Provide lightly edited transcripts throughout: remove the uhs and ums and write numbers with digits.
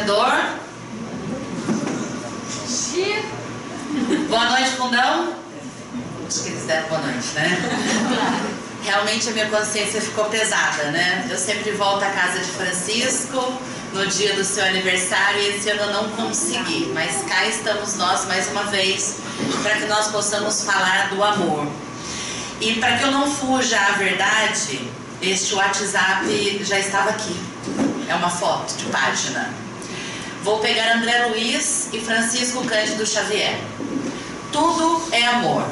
corredor. Boa noite, fundão. Acho que eles deram boa noite, né? Realmente a minha consciência ficou pesada, né? Eu sempre volto à casa de Francisco no dia do seu aniversário e esse ano eu não consegui. Mas cá estamos nós mais uma vez para que nós possamos falar do amor. E para que eu não fuja à verdade, este WhatsApp já estava aqui. É uma foto de página. Vou pegar André Luiz e Francisco Cândido Xavier. Tudo é amor.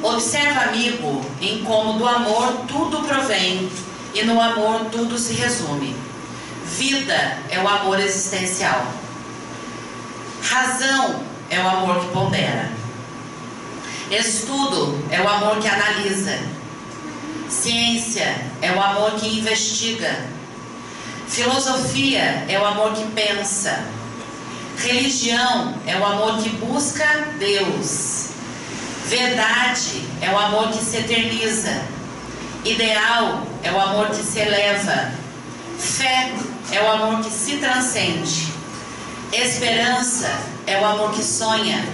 Observa, amigo, em como do amor tudo provém e no amor tudo se resume. Vida é o amor existencial. Razão é o amor que pondera. Estudo é o amor que analisa. Ciência é o amor que investiga. Filosofia é o amor que pensa. Religião é o amor que busca Deus. Verdade é o amor que se eterniza. Ideal é o amor que se eleva. Fé é o amor que se transcende. Esperança é o amor que sonha.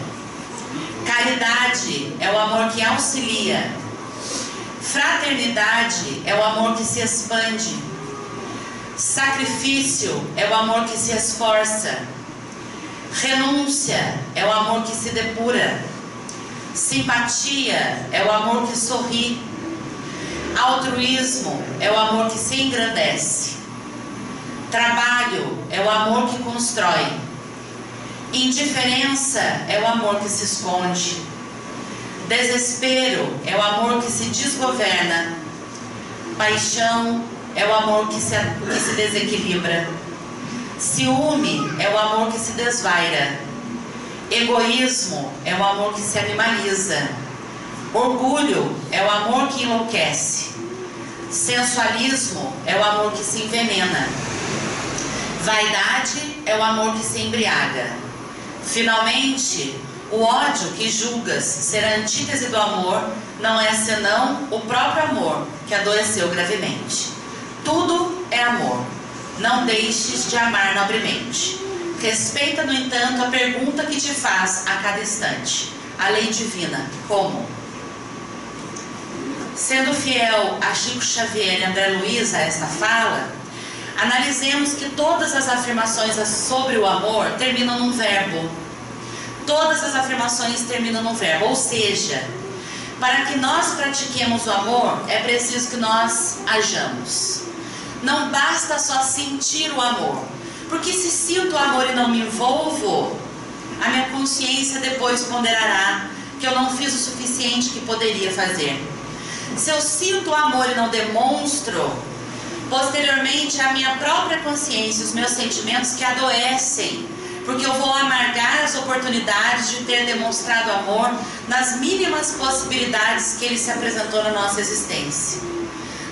Caridade é o amor que auxilia. Fraternidade é o amor que se expande. Sacrifício é o amor que se esforça. Renúncia é o amor que se depura. Simpatia é o amor que sorri. Altruísmo é o amor que se engrandece. Trabalho é o amor que constrói. Indiferença é o amor que se esconde. Desespero é o amor que se desgoverna. Paixão é o amor que se desequilibra. Ciúme é o amor que se desvaira. Egoísmo é o amor que se animaliza. Orgulho é o amor que enlouquece. Sensualismo é o amor que se envenena. Vaidade é o amor que se embriaga. Finalmente, o ódio que julgas ser a antítese do amor não é senão o próprio amor que adoeceu gravemente. Tudo é amor. Não deixes de amar nobremente. Respeita, no entanto, a pergunta que te faz a cada instante. A lei divina, como? Sendo fiel a Chico Xavier e André Luiz a esta fala, analisemos que todas as afirmações sobre o amor terminam num verbo. Todas as afirmações terminam num verbo, ou seja, para que nós pratiquemos o amor, é preciso que nós hajamos. Não basta só sentir o amor, porque se sinto o amor e não me envolvo, a minha consciência depois ponderará que eu não fiz o suficiente que poderia fazer. Se eu sinto o amor e não demonstro, posteriormente a minha própria consciência, os meus sentimentos que adoecem, porque eu vou amargar as oportunidades de ter demonstrado amor nas mínimas possibilidades que ele se apresentou na nossa existência.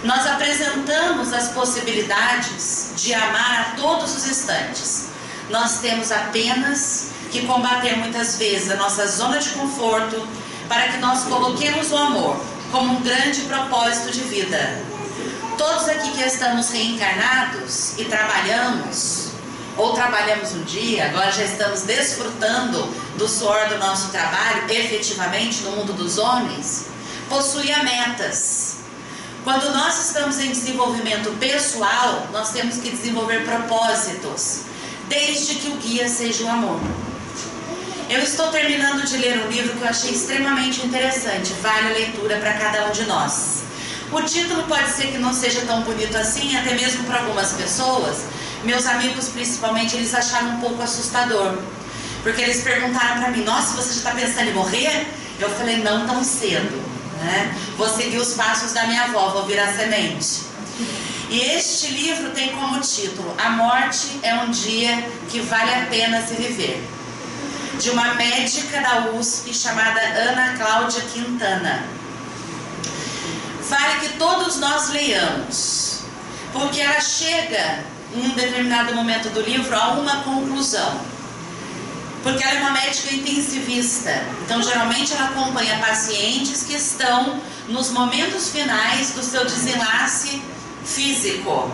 Nós apresentamos as possibilidades de amar a todos os instantes. Nós temos apenas que combater muitas vezes a nossa zona de conforto para que nós coloquemos o amor como um grande propósito de vida. Todos aqui que estamos reencarnados e trabalhamos, ou trabalhamos um dia, agora já estamos desfrutando do suor do nosso trabalho, efetivamente no mundo dos homens, possuem metas. Quando nós estamos em desenvolvimento pessoal, nós temos que desenvolver propósitos, desde que o guia seja o amor. Eu estou terminando de ler um livro que eu achei extremamente interessante, vale a leitura para cada um de nós. O título pode ser que não seja tão bonito assim, até mesmo para algumas pessoas. Meus amigos, principalmente, eles acharam um pouco assustador, porque eles perguntaram para mim: nossa, você já está pensando em morrer? Eu falei: não tão cedo, né? Vou seguir os passos da minha avó, vou virar semente. E este livro tem como título: A Morte é um Dia que Vale a Pena Se Viver, de uma médica da USP chamada Ana Cláudia Quintana. Vale que todos nós leiamos, porque ela chega em um determinado momento do livro a uma conclusão. Porque ela é uma médica intensivista, então geralmente ela acompanha pacientes que estão nos momentos finais do seu desenlace físico.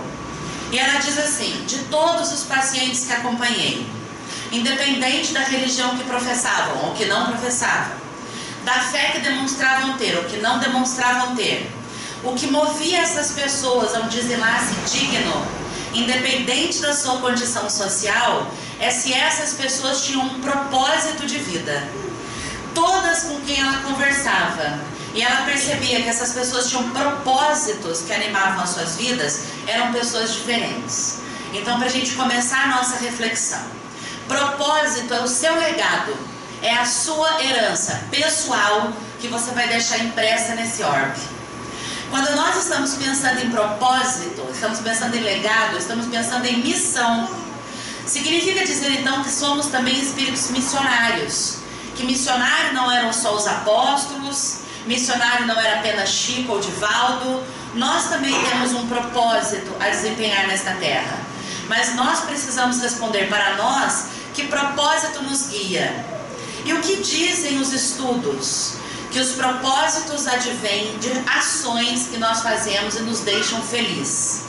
E ela diz assim: de todos os pacientes que acompanhei, independente da religião que professavam ou que não professavam, da fé que demonstravam ter ou que não demonstravam ter, o que movia essas pessoas a um dizimar-se digno, independente da sua condição social, é se essas pessoas tinham um propósito de vida. Todas com quem ela conversava, e ela percebia que essas pessoas tinham propósitos que animavam as suas vidas, eram pessoas diferentes. Então, para a gente começar a nossa reflexão, propósito é o seu legado, é a sua herança pessoal que você vai deixar impressa nesse orbe. Quando nós estamos pensando em propósito, estamos pensando em legado, estamos pensando em missão. Significa dizer então que somos também espíritos missionários. Que missionário não eram só os apóstolos, missionário não era apenas Chico ou Divaldo. Nós também temos um propósito a desempenhar nesta terra. Mas nós precisamos responder para nós que propósito nos guia. E o que dizem os estudos? Que os propósitos advêm de ações que nós fazemos e nos deixam felizes.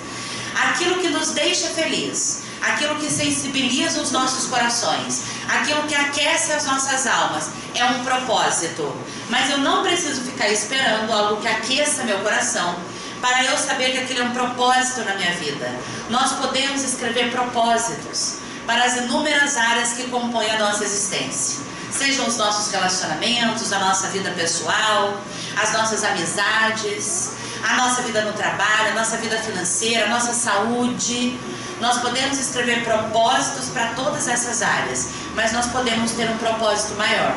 Aquilo que nos deixa feliz, aquilo que sensibiliza os nossos corações, aquilo que aquece as nossas almas, é um propósito. Mas eu não preciso ficar esperando algo que aqueça meu coração para eu saber que aquilo é um propósito na minha vida. Nós podemos escrever propósitos para as inúmeras áreas que compõem a nossa existência. Sejam os nossos relacionamentos, a nossa vida pessoal, as nossas amizades, a nossa vida no trabalho, a nossa vida financeira, a nossa saúde. Nós podemos escrever propósitos para todas essas áreas, mas nós podemos ter um propósito maior.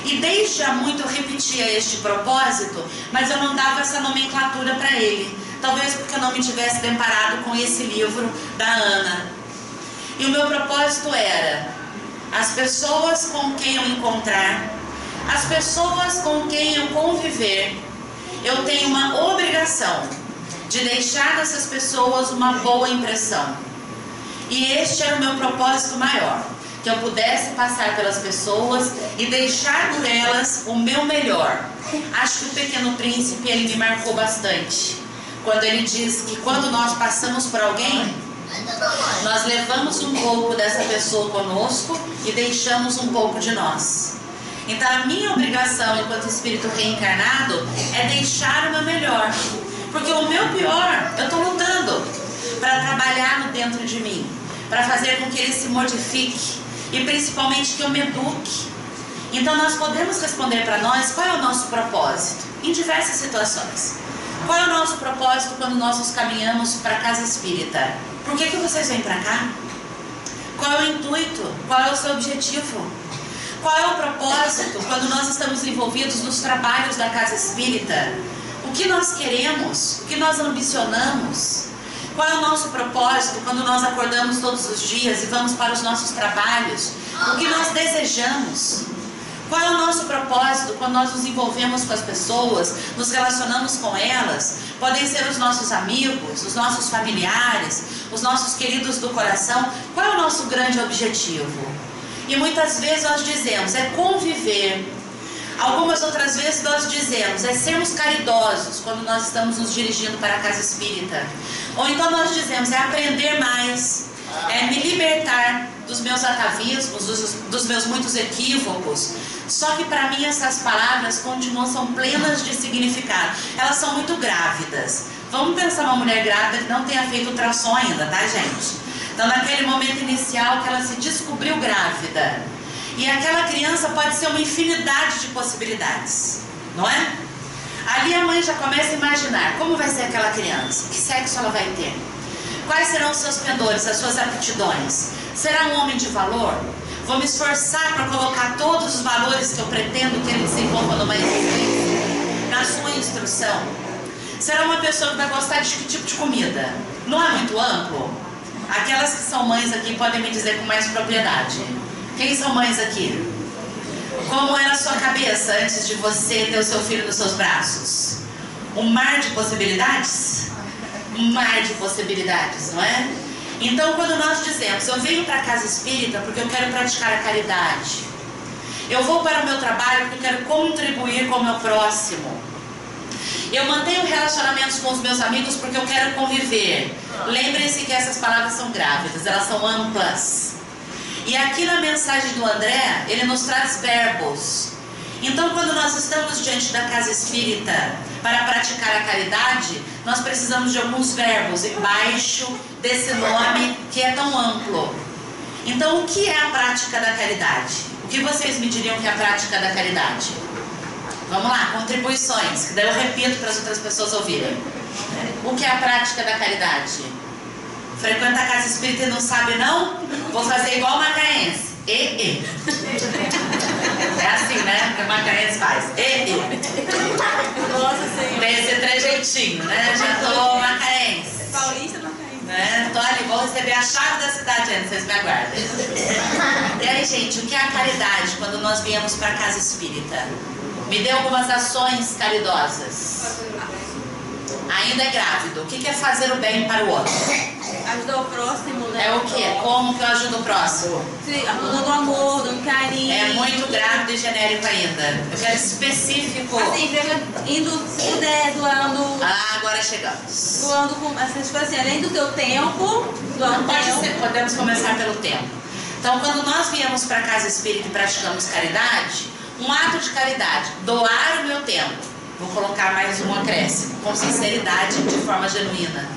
E desde há muito eu repetia este propósito, mas eu não dava essa nomenclatura para ele. Talvez porque eu não me tivesse deparado com esse livro da Ana. E o meu propósito era: as pessoas com quem eu encontrar, as pessoas com quem eu conviver, eu tenho uma obrigação de deixar nessas pessoas uma boa impressão. E este era o meu propósito maior, que eu pudesse passar pelas pessoas e deixar por elas o meu melhor. Acho que o Pequeno Príncipe, ele me marcou bastante, quando ele diz que quando nós passamos por alguém, nós levamos um pouco dessa pessoa conosco e deixamos um pouco de nós. Então a minha obrigação enquanto espírito reencarnado é deixar o meu melhor, porque o meu pior eu estou lutando para trabalhar no dentro de mim, para fazer com que ele se modifique e principalmente que eu me eduque. Então nós podemos responder para nós qual é o nosso propósito em diversas situações. Qual é o nosso propósito quando nós nos caminhamos para a casa espírita? Por que vocês vêm para cá? Qual é o intuito? Qual é o seu objetivo? Qual é o propósito quando nós estamos envolvidos nos trabalhos da casa espírita? O que nós queremos? O que nós ambicionamos? Qual é o nosso propósito quando nós acordamos todos os dias e vamos para os nossos trabalhos? O que nós desejamos? Qual é o nosso propósito quando nós nos envolvemos com as pessoas, nos relacionamos com elas? Podem ser os nossos amigos, os nossos familiares, os nossos queridos do coração. Qual é o nosso grande objetivo? E muitas vezes nós dizemos, é conviver. Algumas outras vezes nós dizemos, é sermos caridosos quando nós estamos nos dirigindo para a casa espírita. Ou então nós dizemos, é aprender mais, é me libertar dos meus atavismos, dos meus muitos equívocos. Só que para mim essas palavras são plenas de significado. Elas são muito grávidas. Vamos pensar uma mulher grávida que não tenha feito ultrassom ainda, tá, gente? Então naquele momento inicial que ela se descobriu grávida. E aquela criança pode ser uma infinidade de possibilidades, não é? Ali a mãe já começa a imaginar como vai ser aquela criança, que sexo ela vai ter, quais serão os seus pendores, as suas aptidões. Será um homem de valor? Vou me esforçar para colocar todos os valores que eu pretendo que ele desenvolva numa existência, na sua instrução. Será uma pessoa que vai gostar de que tipo de comida? Não é muito amplo? Aquelas que são mães aqui podem me dizer com mais propriedade. Quem são mães aqui? Como era a sua cabeça antes de você ter o seu filho nos seus braços? Um mar de possibilidades? Um mar de possibilidades, não é? Então quando nós dizemos, eu venho para a casa espírita porque eu quero praticar a caridade, eu vou para o meu trabalho porque eu quero contribuir com o meu próximo, eu mantenho relacionamentos com os meus amigos porque eu quero conviver, Lembrem-se que essas palavras são grávidas, elas são amplas. E aqui na mensagem do André, ele nos traz verbos. Então, quando nós estamos diante da casa espírita para praticar a caridade, nós precisamos de alguns verbos embaixo desse nome que é tão amplo. Então, o que é a prática da caridade? O que vocês me diriam que é a prática da caridade? Vamos lá, contribuições, que daí eu repito para as outras pessoas ouvirem. O que é a prática da caridade? Frequenta a casa espírita e não sabe não? Vou fazer igual o macaense. É assim, né? Que o macaense faz. Nossa Senhora. Tem esse trejeitinho, né? Já tô macaense. Paulista macaense. Né? Tô ali, vou receber a chave da cidade ainda, vocês me aguardem. E aí, gente, o que é a caridade quando nós viemos para a casa espírita? Me dê algumas ações caridosas. Ainda é grávido. O que é fazer o bem para o outro? Ajudar o próximo, né? É o que? Como que eu ajudo o próximo? Sim, do amor, do carinho. É muito grávido e genérico ainda. Eu quero específico. Assim, indo, se puder, doando. Ah, agora chegamos. Doando com, assim, além do teu tempo, doando tempo. Podemos começar pelo tempo. Então, quando nós viemos para a casa espírita e praticamos caridade, um ato de caridade, doar o meu tempo. Vou colocar mais um acréscimo, com sinceridade, de forma genuína.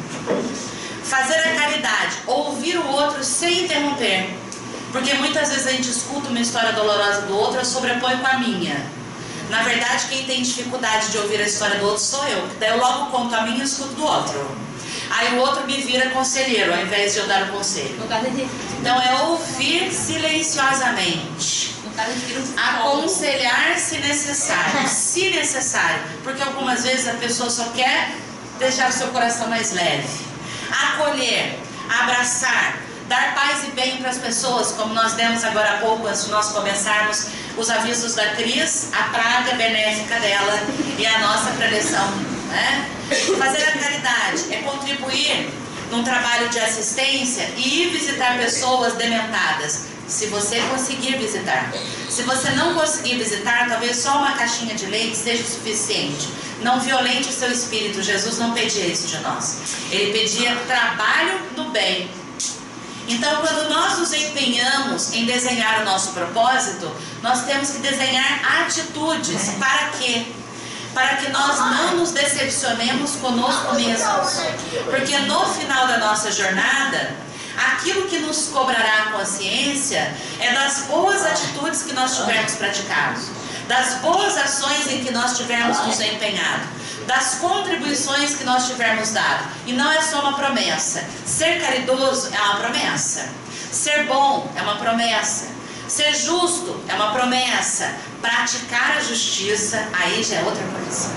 Fazer a caridade, ouvir o outro sem interromper. Porque muitas vezes a gente escuta uma história dolorosa do outro e sobrepõe com a minha. Na verdade, quem tem dificuldade de ouvir a história do outro sou eu. Daí eu logo conto a minha e escuto do outro. Aí o outro me vira conselheiro, ao invés de eu dar o conselho. Então é ouvir silenciosamente. Aconselhar se necessário. Se necessário. Porque algumas vezes a pessoa só quer deixar o seu coração mais leve. Acolher, abraçar, dar paz e bem para as pessoas, como nós demos agora há pouco, antes de nós começarmos, os avisos da Cris, a praga benéfica dela e a nossa preleção, né? Fazer a caridade é contribuir num trabalho de assistência e ir visitar pessoas dementadas, se você conseguir visitar. Se você não conseguir visitar, talvez só uma caixinha de leite seja o suficiente. Não violente o seu espírito. Jesus não pedia isso de nós. Ele pedia trabalho no bem. Então, quando nós nos empenhamos em desenhar o nosso propósito, nós temos que desenhar atitudes. Para quê? Para que nós não nos decepcionemos conosco mesmos. Porque no final da nossa jornada, aquilo que nos cobrará a consciência é das boas atitudes que nós tivermos praticado, das boas ações em que nós tivermos nos empenhado, das contribuições que nós tivermos dado. E não é só uma promessa. Ser caridoso é uma promessa. Ser bom é uma promessa. Ser justo é uma promessa. Praticar a justiça, aí já é outra coisa.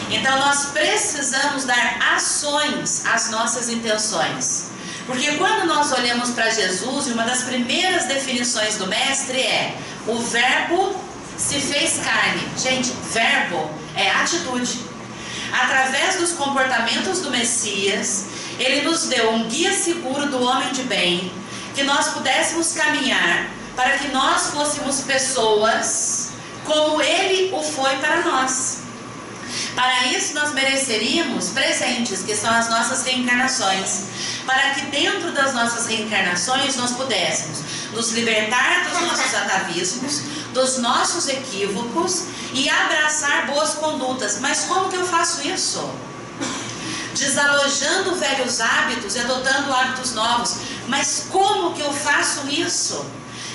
Então nós precisamos dar ações às nossas intenções. Porque quando nós olhamos para Jesus, e uma das primeiras definições do mestre é: o verbo se fez carne. Gente, verbo é atitude. Através dos comportamentos do Messias, ele nos deu um guia seguro do homem de bem, que nós pudéssemos caminhar para que nós fôssemos pessoas como ele o foi para nós. Para isso nós mereceríamos presentes, que são as nossas reencarnações, para que dentro das nossas reencarnações nós pudéssemos nos libertar dos nossos atavismos, dos nossos equívocos e abraçar boas condutas. Mas como que eu faço isso? Desalojando velhos hábitos e adotando hábitos novos. Mas como que eu faço isso?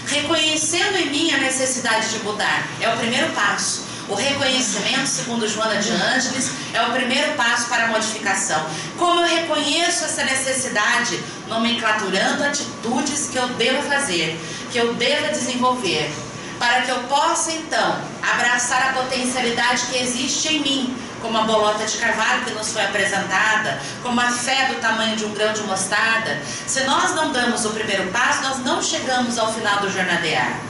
Reconhecendo em mim a necessidade de mudar. É o primeiro passo. O reconhecimento, segundo Joana de Ângeles, é o primeiro passo para a modificação. Como eu reconheço essa necessidade? Nomenclaturando atitudes que eu devo fazer, que eu devo desenvolver, para que eu possa então abraçar a potencialidade que existe em mim, como a bolota de carvalho que nos foi apresentada, como a fé do tamanho de um grão de mostarda. Se nós não damos o primeiro passo, nós não chegamos ao final do jornadear.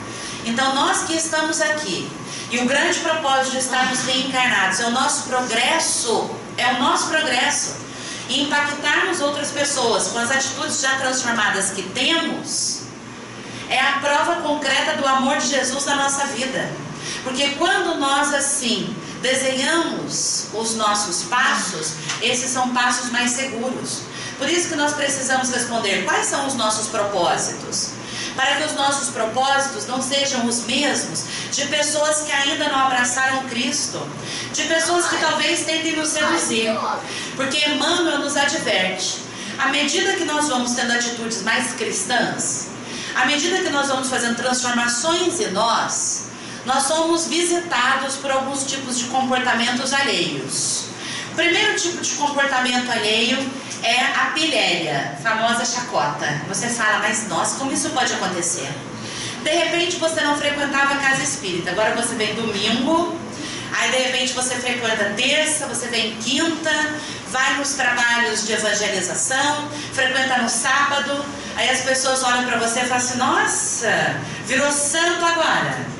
Então nós que estamos aqui, e o grande propósito de estarmos reencarnados é o nosso progresso, e impactarmos outras pessoas com as atitudes já transformadas que temos, é a prova concreta do amor de Jesus na nossa vida. Porque quando nós assim desenhamos os nossos passos, esses são passos mais seguros. Por isso que nós precisamos responder quais são os nossos propósitos, para que os nossos propósitos não sejam os mesmos de pessoas que ainda não abraçaram Cristo, de pessoas que talvez tentem nos seduzir, porque Emmanuel nos adverte, à medida que nós vamos tendo atitudes mais cristãs, à medida que nós vamos fazendo transformações em nós somos visitados por alguns tipos de comportamentos alheios. O primeiro tipo de comportamento alheio é a pilhéria, famosa chacota. Você fala, mas nossa, como isso pode acontecer? De repente você não frequentava a casa espírita, agora você vem domingo, aí de repente você frequenta terça, você vem quinta, vai nos trabalhos de evangelização, frequenta no sábado, aí as pessoas olham para você e falam assim, nossa, virou santo agora.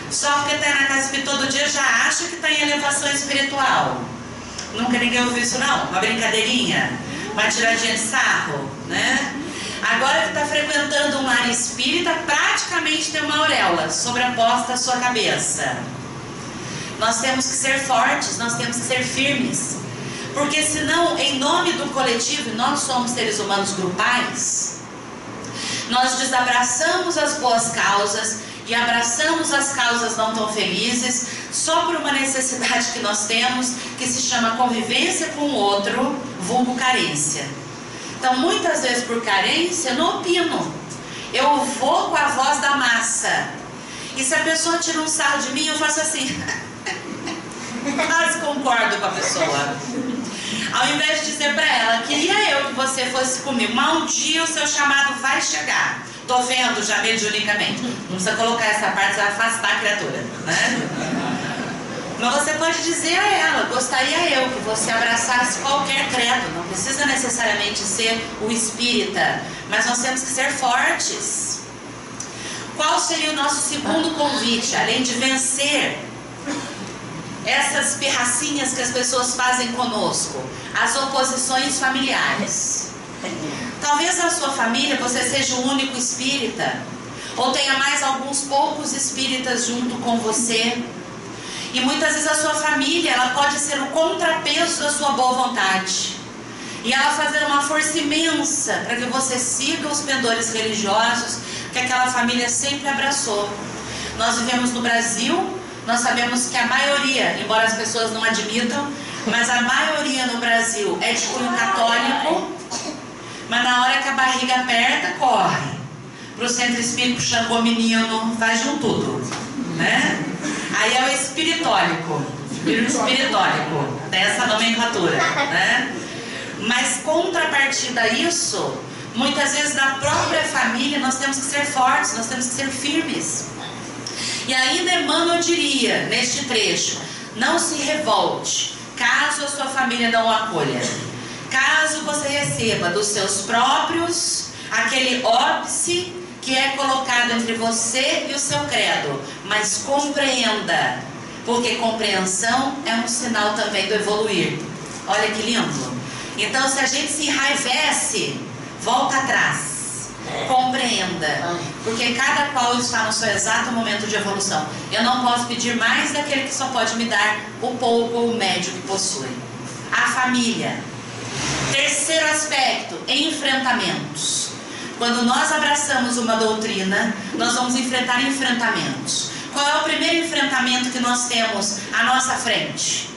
Só porque está na casa espírita todo dia já acha que está em elevação espiritual. Nunca ninguém ouviu isso não? Uma brincadeirinha? Uma tiradinha de sarro, né? Agora que está frequentando um lar espírita, praticamente tem uma auréola sobreposta à sua cabeça. Nós temos que ser fortes, nós temos que ser firmes. Porque senão, em nome do coletivo, nós somos seres humanos grupais, nós desabraçamos as boas causas e abraçamos as causas não tão felizes só por uma necessidade que nós temos, que se chama convivência com o outro, vulgo carência. Então, muitas vezes por carência, eu não opino. Eu vou com a voz da massa. E se a pessoa tira um sarro de mim, eu faço assim. Quase concordo com a pessoa. Ao invés de dizer para ela, queria eu que você fosse comigo, mas um dia o seu chamado vai chegar. Tô vendo já mediunicamente. Não precisa colocar essa parte, vai afastar a criatura, né? Mas você pode dizer a ela, gostaria eu que você abraçasse qualquer credo. Não precisa necessariamente ser o espírita, mas nós temos que ser fortes. Qual seria o nosso segundo convite, além de vencer essas pirracinhas que as pessoas fazem conosco? As oposições familiares. Talvez na sua família você seja o único espírita, ou tenha mais alguns poucos espíritas junto com você. E muitas vezes a sua família, ela pode ser o contrapeso da sua boa vontade. E ela fazer uma força imensa para que você siga os pendores religiosos que aquela família sempre abraçou. Nós vivemos no Brasil, nós sabemos que a maioria, embora as pessoas não admitam, mas a maioria no Brasil é de cunho católico, mas na hora que a barriga aperta, corre para o centro espírita, Xangô menino, vai junto tudo, né? Aí é o espiritólico, dessa nomenclatura, né? Mas contrapartida a isso, muitas vezes na própria família nós temos que ser fortes, nós temos que ser firmes. E ainda Emmanuel diria, neste trecho, não se revolte, caso a sua família não o acolha. Caso você receba dos seus próprios aquele óbice que é colocado entre você e o seu credo, mas compreenda, porque compreensão é um sinal também do evoluir. Olha que lindo. Então, se a gente se enraivece, volta atrás, compreenda, porque cada qual está no seu exato momento de evolução. Eu não posso pedir mais daquele que só pode me dar o pouco ou o médio que possui. A família. Terceiro aspecto, enfrentamentos. Quando nós abraçamos uma doutrina, nós vamos enfrentar enfrentamentos. Qual é o primeiro enfrentamento que nós temos à nossa frente?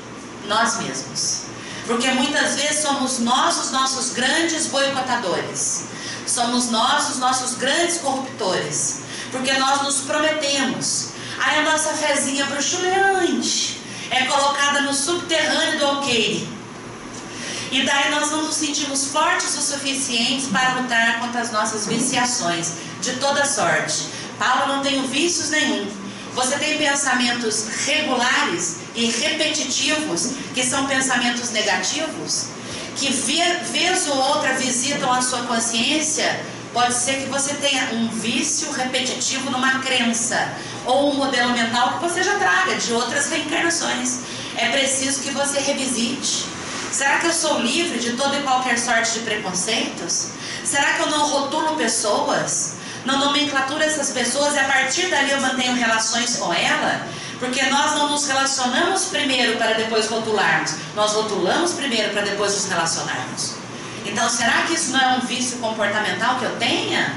Nós mesmos. Porque muitas vezes somos nós os nossos grandes boicotadores. Somos nós os nossos grandes corruptores. Porque nós nos prometemos. Aí a nossa fezinha bruxuleante é colocada no subterrâneo do alqueire. E daí nós não nos sentimos fortes o suficientes para lutar contra as nossas viciações, de toda sorte. Paulo, não tenho vícios nenhum. Você tem pensamentos regulares e repetitivos, que são pensamentos negativos, que vez ou outra visitam a sua consciência. Pode ser que você tenha um vício repetitivo numa crença, ou um modelo mental que você já traga de outras reencarnações. É preciso que você revisite. Será que eu sou livre de toda e qualquer sorte de preconceitos? Será que eu não rotulo pessoas? Não nomenclaturo essas pessoas e a partir dali eu mantenho relações com ela? Porque nós não nos relacionamos primeiro para depois rotularmos. Nós rotulamos primeiro para depois nos relacionarmos. Então, será que isso não é um vício comportamental que eu tenha?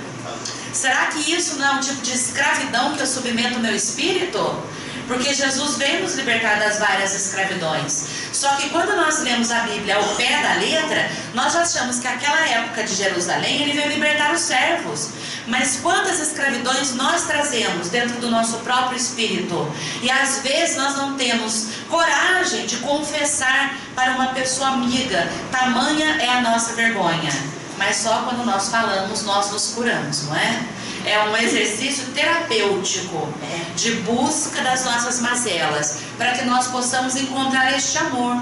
Será que isso não é um tipo de escravidão que eu submeto o meu espírito? Porque Jesus veio nos libertar das várias escravidões. Só que quando nós lemos a Bíblia ao pé da letra, nós achamos que aquela época de Jerusalém, ele veio libertar os servos. Mas quantas escravidões nós trazemos dentro do nosso próprio espírito? E às vezes nós não temos coragem de confessar para uma pessoa amiga. Tamanha é a nossa vergonha. Mas só quando nós falamos, nós nos curamos, não é? É um exercício terapêutico de busca das nossas mazelas, para que nós possamos encontrar este amor.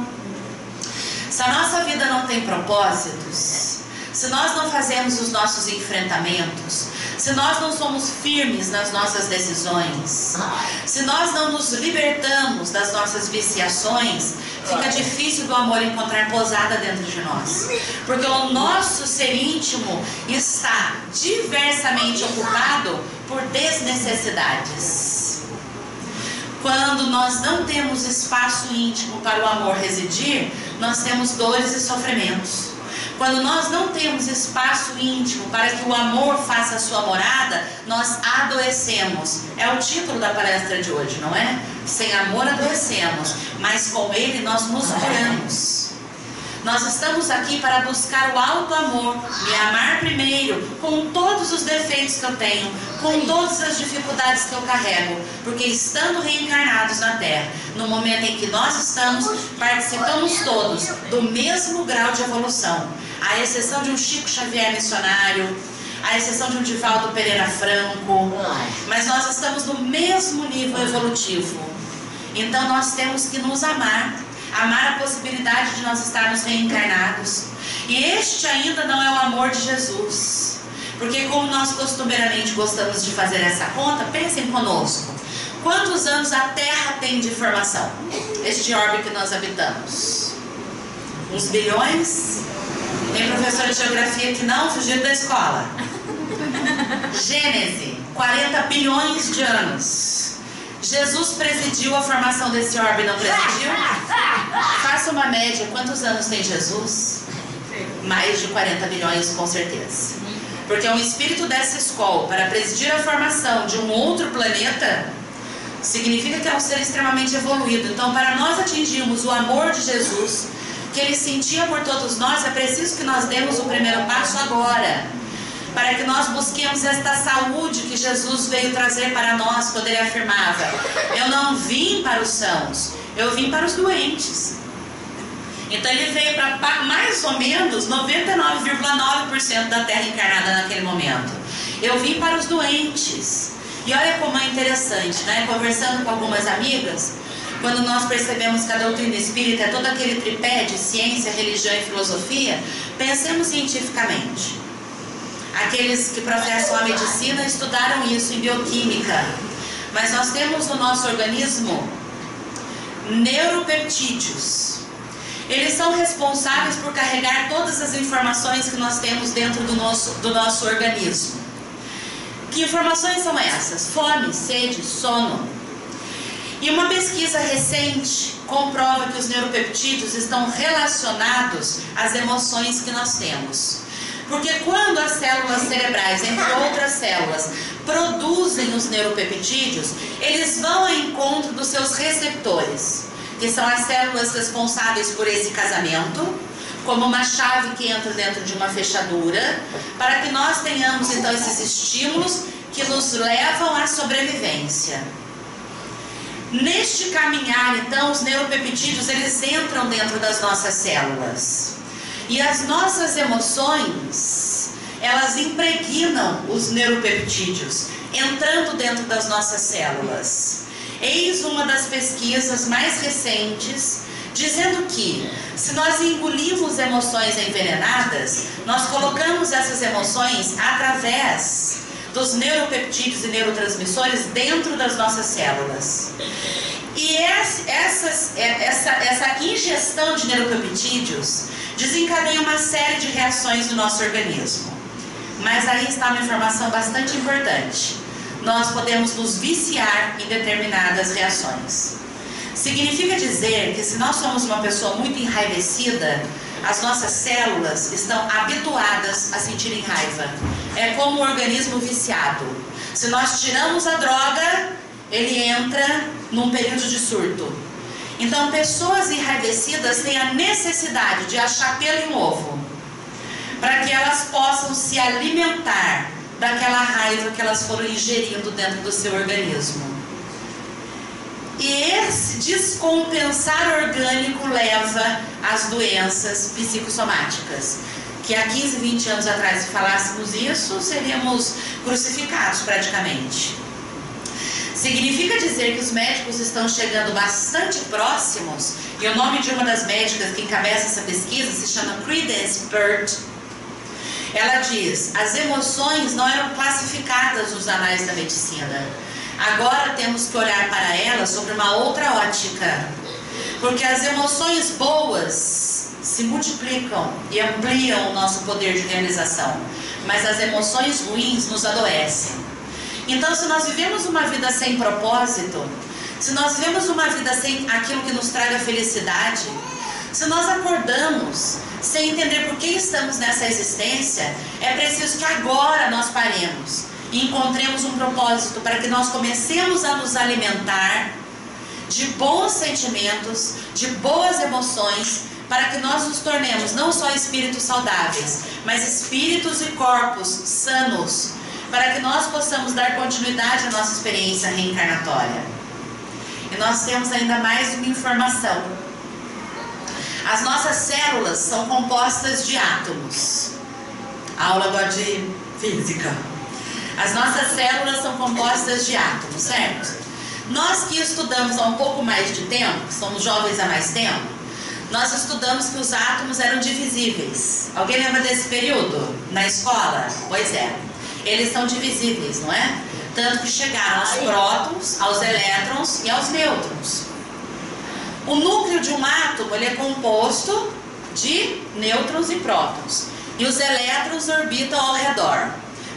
Se a nossa vida não tem propósitos, se nós não fazemos os nossos enfrentamentos, se nós não somos firmes nas nossas decisões, se nós não nos libertamos das nossas viciações, fica difícil do amor encontrar posada dentro de nós. Porque o nosso ser íntimo está diversamente ocupado por desnecessidades. Quando nós não temos espaço íntimo para o amor residir, nós temos dores e sofrimentos. Quando nós não temos espaço íntimo para que o amor faça a sua morada, nós adoecemos. É o título da palestra de hoje, não é? Sem amor adoecemos, mas com ele nós nos curamos. Nós estamos aqui para buscar o alto amor, me amar primeiro, com todos os defeitos que eu tenho, com todas as dificuldades que eu carrego, porque estando reencarnados na Terra, no momento em que nós estamos, participamos todos do mesmo grau de evolução, à exceção de um Chico Xavier missionário, à exceção de um Divaldo Pereira Franco, mas nós estamos no mesmo nível evolutivo. Então nós temos que nos amar a possibilidade de nós estarmos reencarnados. E este ainda não é o amor de Jesus, porque como nós costumeiramente gostamos de fazer essa conta, pensem conosco, quantos anos a Terra tem de formação? Este orbe que nós habitamos, uns bilhões? Tem professor de geografia que não fugiu da escola. Gênese, 40 bilhões de anos. Jesus presidiu a formação desse orbe, não presidiu? Faça uma média, quantos anos tem Jesus? Mais de 40 bilhões, com certeza. Porque um espírito dessa escola, para presidir a formação de um outro planeta, significa que é um ser extremamente evoluído. Então, para nós atingirmos o amor de Jesus, que ele sentia por todos nós, é preciso que nós demos o primeiro passo agora, para que nós busquemos esta saúde que Jesus veio trazer para nós, quando ele afirmava: eu não vim para os sãos, eu vim para os doentes. Então ele veio para mais ou menos 99,9% da Terra encarnada naquele momento. Eu vim para os doentes. E olha como é interessante, né? Conversando com algumas amigas, quando nós percebemos que a doutrina espírita é todo aquele tripé de ciência, religião e filosofia, pensemos cientificamente. Aqueles que professam a medicina estudaram isso em bioquímica, mas nós temos no nosso organismo neuropeptídeos. Eles são responsáveis por carregar todas as informações que nós temos dentro do nosso organismo. Que informações são essas? Fome, sede, sono. E uma pesquisa recente comprova que os neuropeptídeos estão relacionados às emoções que nós temos. Porque quando as células cerebrais, entre outras células, produzem os neuropeptídeos, eles vão ao encontro dos seus receptores, que são as células responsáveis por esse casamento, como uma chave que entra dentro de uma fechadura, para que nós tenhamos então esses estímulos que nos levam à sobrevivência. Neste caminhar, então, os neuropeptídeos, eles entram dentro das nossas células. E as nossas emoções, elas impregnam os neuropeptídeos, entrando dentro das nossas células. Eis uma das pesquisas mais recentes, dizendo que, se nós engolimos emoções envenenadas, nós colocamos essas emoções através dos neuropeptídeos e neurotransmissores dentro das nossas células. E essa ingestão de neuropeptídeos desencadeia uma série de reações no nosso organismo. Mas aí está uma informação bastante importante. Nós podemos nos viciar em determinadas reações. Significa dizer que se nós somos uma pessoa muito enraivecida, As nossas células estão habituadas a sentirem raiva. É como um organismo viciado. Se nós tiramos a droga, ele entra num período de surto. Então, pessoas enraivecidas têm a necessidade de achar pelo em ovo, para que elas possam se alimentar daquela raiva que elas foram ingerindo dentro do seu organismo. E esse descompensar orgânico leva às doenças psicossomáticas, que há 15, 20 anos atrás, se falássemos isso, seríamos crucificados praticamente. Significa dizer que os médicos estão chegando bastante próximos, e o nome de uma das médicas que encabeça essa pesquisa se chama Credence Burt. Ela diz: as emoções não eram classificadas nos anais da medicina. Agora temos que olhar para elas sobre uma outra ótica, porque as emoções boas se multiplicam e ampliam o nosso poder de realização, mas as emoções ruins nos adoecem. Então, se nós vivemos uma vida sem propósito, se nós vivemos uma vida sem aquilo que nos traga felicidade, se nós acordamos sem entender por que estamos nessa existência, é preciso que agora nós paremos e encontremos um propósito para que nós comecemos a nos alimentar de bons sentimentos, de boas emoções, para que nós nos tornemos não só espíritos saudáveis, mas espíritos e corpos sanos, para que nós possamos dar continuidade à nossa experiência reencarnatória. E nós temos ainda mais uma informação. As nossas células são compostas de átomos. A aula agora de física. As nossas células são compostas de átomos, certo? Nós que estudamos há um pouco mais de tempo, somos jovens há mais tempo, nós estudamos que os átomos eram divisíveis. Alguém lembra desse período na escola? Pois é, eles são divisíveis, não é? Tanto que chegaram aos prótons, aos elétrons e aos nêutrons. O núcleo de um átomo, ele é composto de nêutrons e prótons, e os elétrons orbitam ao redor.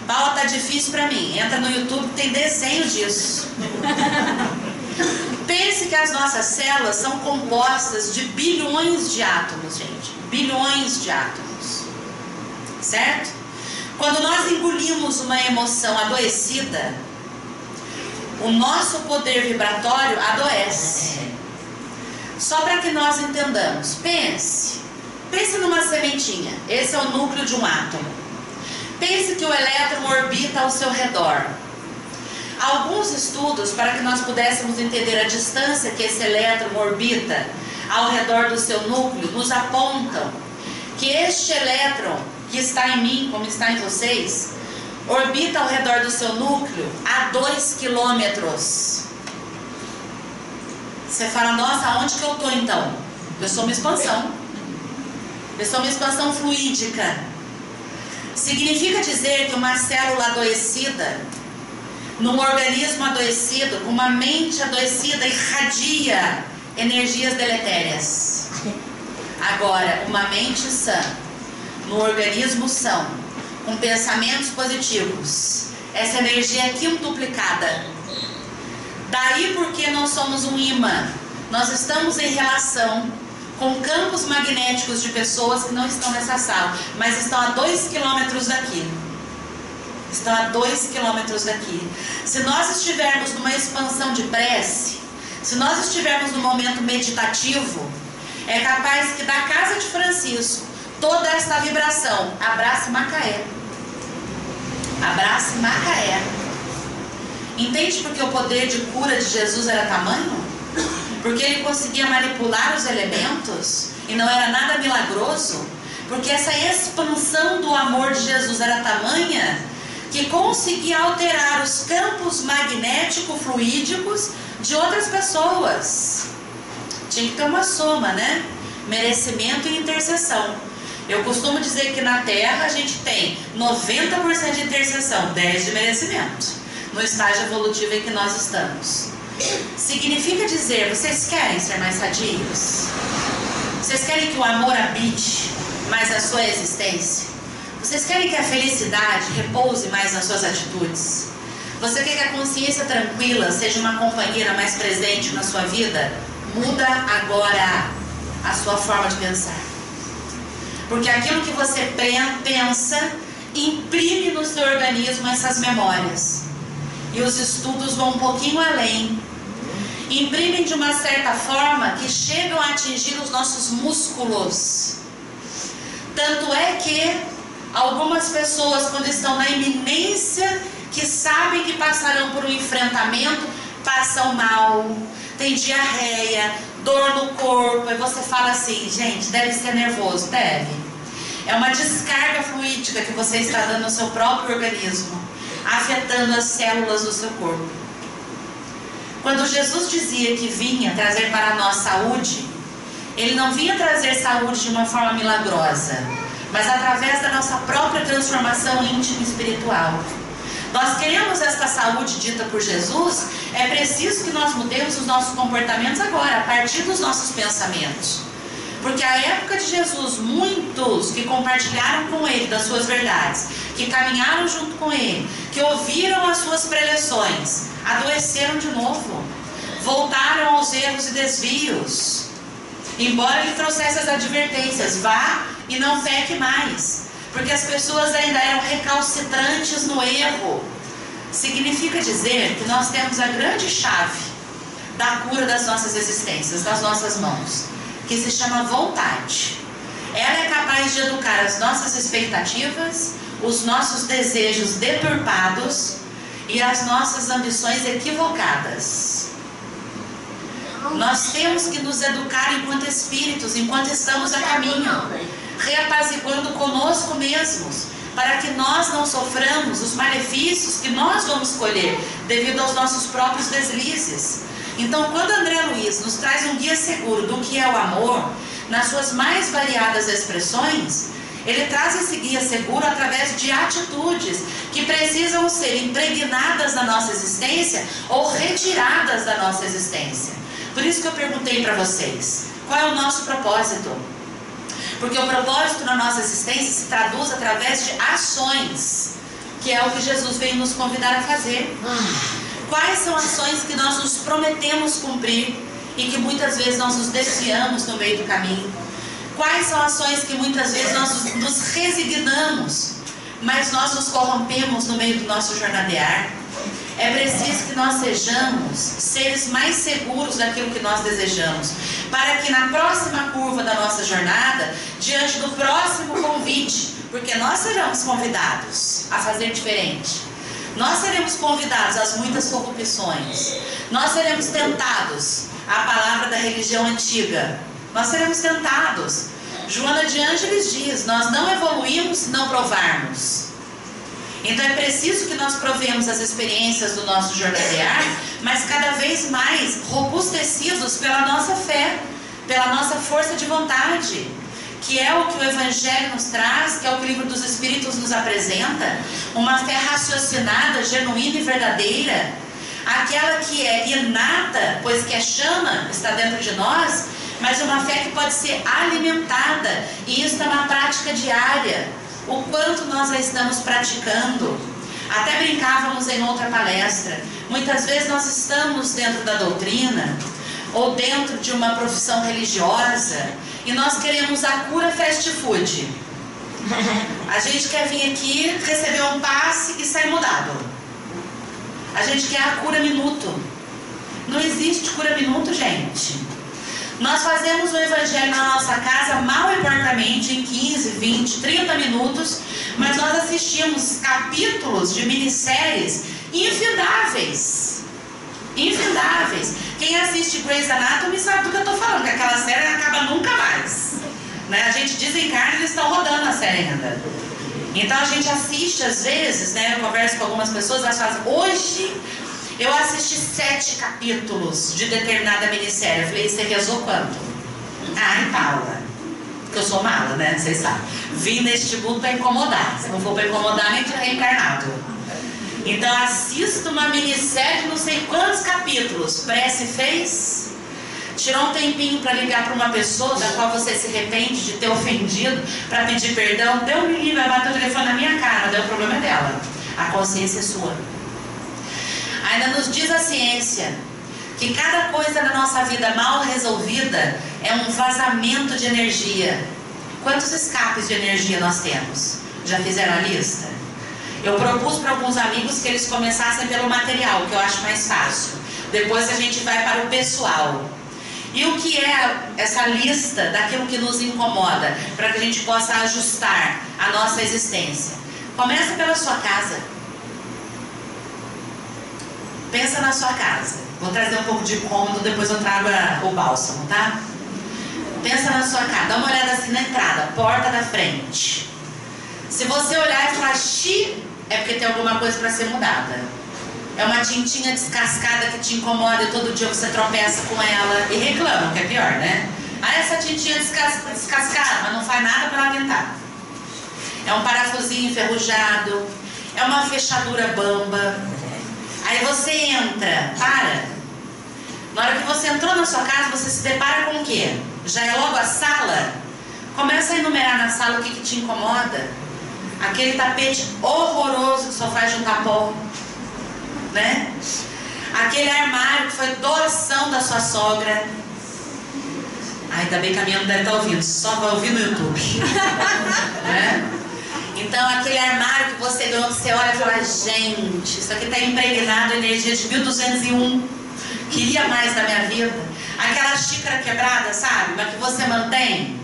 Paula, tá difícil para mim. Entra no YouTube que tem desenho disso. Pense que as nossas células são compostas de bilhões de átomos, gente. Bilhões de átomos. Certo? Quando nós engolimos uma emoção adoecida, o nosso poder vibratório adoece. Só para que nós entendamos. Pense numa sementinha. Esse é o núcleo de um átomo. Pense que o elétron orbita ao seu redor. Alguns estudos, para que nós pudéssemos entender a distância que esse elétron orbita ao redor do seu núcleo, nos apontam que este elétron, que está em mim, como está em vocês, orbita ao redor do seu núcleo a 2 quilômetros. Você fala, nossa, aonde que eu estou então? Eu sou uma expansão. Eu sou uma expansão fluídica. Significa dizer que uma célula adoecida, num organismo adoecido, uma mente adoecida, irradia energias deletérias. Agora, uma mente sã, num organismo são, com pensamentos positivos, essa energia é quintuplicada. Daí porque nós somos um imã, nós estamos em relação com campos magnéticos de pessoas que não estão nessa sala, mas estão a 2 quilômetros daqui. Estão a 2 quilômetros daqui. Se nós estivermos numa expansão de prece, se nós estivermos num momento meditativo, é capaz que da casa de Francisco, toda esta vibração abrace Macaé. Abrace Macaé. Entende porque o poder de cura de Jesus era tamanho? Porque ele conseguia manipular os elementos e não era nada milagroso? Porque essa expansão do amor de Jesus era tamanha que conseguia alterar os campos magnético-fluídicos de outras pessoas. Tinha que ter uma soma, né? Merecimento e intercessão. Eu costumo dizer que na Terra a gente tem 90% de intercessão, 10% de merecimento, no estágio evolutivo em que nós estamos. Significa dizer, vocês querem ser mais sadios? Vocês querem que o amor habite mais a sua existência? Vocês querem que a felicidade repouse mais nas suas atitudes? Você quer que a consciência tranquila seja uma companheira mais presente na sua vida? Muda agora a sua forma de pensar. Porque aquilo que você pensa, imprime no seu organismo essas memórias. E os estudos vão um pouquinho além. Imprimem de uma certa forma que chegam a atingir os nossos músculos. Tanto é que algumas pessoas, quando estão na iminência, que sabem que passarão por um enfrentamento, passam mal, tem diarreia, dor no corpo, e você fala assim, gente, deve ser nervoso. Deve. É uma descarga fluídica que você está dando ao seu próprio organismo, afetando as células do seu corpo. Quando Jesus dizia que vinha trazer para nós saúde, Ele não vinha trazer saúde de uma forma milagrosa, mas através da nossa própria transformação íntima e espiritual. Nós queremos esta saúde dita por Jesus, é preciso que nós mudemos os nossos comportamentos agora, a partir dos nossos pensamentos. Porque a época de Jesus, muitos que compartilharam com Ele das suas verdades, que caminharam junto com Ele, que ouviram as suas preleções, adoeceram de novo, voltaram aos erros e desvios. Embora Ele trouxesse as advertências, vá e não peque mais, porque as pessoas ainda eram recalcitrantes no erro. Significa dizer que nós temos a grande chave da cura das nossas existências, das nossas mãos, que se chama vontade. Ela é capaz de educar as nossas expectativas, os nossos desejos deturpados e as nossas ambições equivocadas. Nós temos que nos educar enquanto espíritos, enquanto estamos a caminho, reapaziguando conosco mesmos, para que nós não soframos os malefícios que nós vamos colher devido aos nossos próprios deslizes. Então, quando André Luiz nos traz um guia seguro do que é o amor, nas suas mais variadas expressões, ele traz esse guia seguro através de atitudes que precisam ser impregnadas da nossa existência ou retiradas da nossa existência. Por isso que eu perguntei para vocês, qual é o nosso propósito? Porque o propósito na nossa existência se traduz através de ações, que é o que Jesus veio nos convidar a fazer. Quais são ações que nós nos prometemos cumprir e que muitas vezes nós nos desviamos no meio do caminho? Quais são ações que muitas vezes nós nos resignamos, mas nós nos corrompemos no meio do nosso jornadear? É preciso que nós sejamos seres mais seguros daquilo que nós desejamos, para que na próxima curva da nossa jornada, diante do próximo convite, porque nós seremos convidados a fazer diferente, nós seremos convidados às muitas corrupções, nós seremos tentados à palavra da religião antiga, nós seremos tentados. Joana de Ângeles diz, nós não evoluímos se não provarmos. Então é preciso que nós provemos as experiências do nosso jornadear, mas cada vez mais robustecidos pela nossa fé, pela nossa força de vontade, que é o que o Evangelho nos traz, que é o que o Livro dos Espíritos nos apresenta, uma fé raciocinada, genuína e verdadeira, aquela que é inata, pois que a chama está dentro de nós, mas uma fé que pode ser alimentada, e isso está na prática diária. O quanto nós a estamos praticando. Até brincávamos em outra palestra, muitas vezes nós estamos dentro da doutrina ou dentro de uma profissão religiosa e nós queremos a cura fast food. A gente quer vir aqui, receber um passe e sair mudado. A gente quer a cura minuto. Não existe cura minuto, gente. Nós fazemos o Evangelho na nossa casa mal e porcamente, em 15, 20, 30 minutos, mas nós assistimos capítulos de minisséries infindáveis. Infindáveis. Quem assiste Grey's Anatomy sabe do que eu estou falando, que aquela série não acaba nunca mais. Né? A gente desencarna e eles estão rodando a série ainda. Então a gente assiste às vezes, né? Eu converso com algumas pessoas, elas falam, hoje eu assisti 7 capítulos de determinada minissérie. Eu falei, você rezou quanto? Ai, Paula, porque eu sou mala, né? Vocês sabem. Vim neste mundo para incomodar. Se não for para incomodar, nem para reencarnado. Então assisto uma minissérie de não sei quantos capítulos. Prece fez? Tirou um tempinho para ligar para uma pessoa da qual você se arrepende de ter ofendido, para pedir perdão? Deu um menino, vai bater o telefone na minha cara, daí o problema é dela. A consciência é sua. Ainda nos diz a ciência que cada coisa na nossa vida mal resolvida é um vazamento de energia. Quantos escapes de energia nós temos? Já fizeram a lista? Eu propus para alguns amigos que eles começassem pelo material, que eu acho mais fácil. Depois a gente vai para o pessoal. E o que é essa lista daquilo que nos incomoda, para que a gente possa ajustar a nossa existência? Começa pela sua casa. Pensa na sua casa. Vou trazer um pouco de cômodo, depois eu trago o bálsamo, tá? Pensa na sua casa, dá uma olhada assim na entrada, porta da frente. Se você olhar e falar xi, é porque tem alguma coisa para ser mudada. É uma tintinha descascada que te incomoda e todo dia você tropeça com ela e reclama, que é pior, né? Ah, essa tintinha descascada, mas não faz nada para aguentar. É um parafusinho enferrujado, é uma fechadura bamba. Aí você entra, para. Na hora que você entrou na sua casa, você se depara com o quê? Já é logo a sala? Começa a enumerar na sala o que te incomoda. Aquele tapete horroroso que só faz juntar pó, né? Aquele armário que foi doação da sua sogra. Ainda bem que a minha não deve estar ouvindo, só vai ouvir no YouTube. Né? Então aquele armário que você ganhou, que você olha e fala, gente, isso aqui está impregnado de energia de 1201. Queria mais da minha vida. Aquela xícara quebrada, sabe? Mas que você mantém.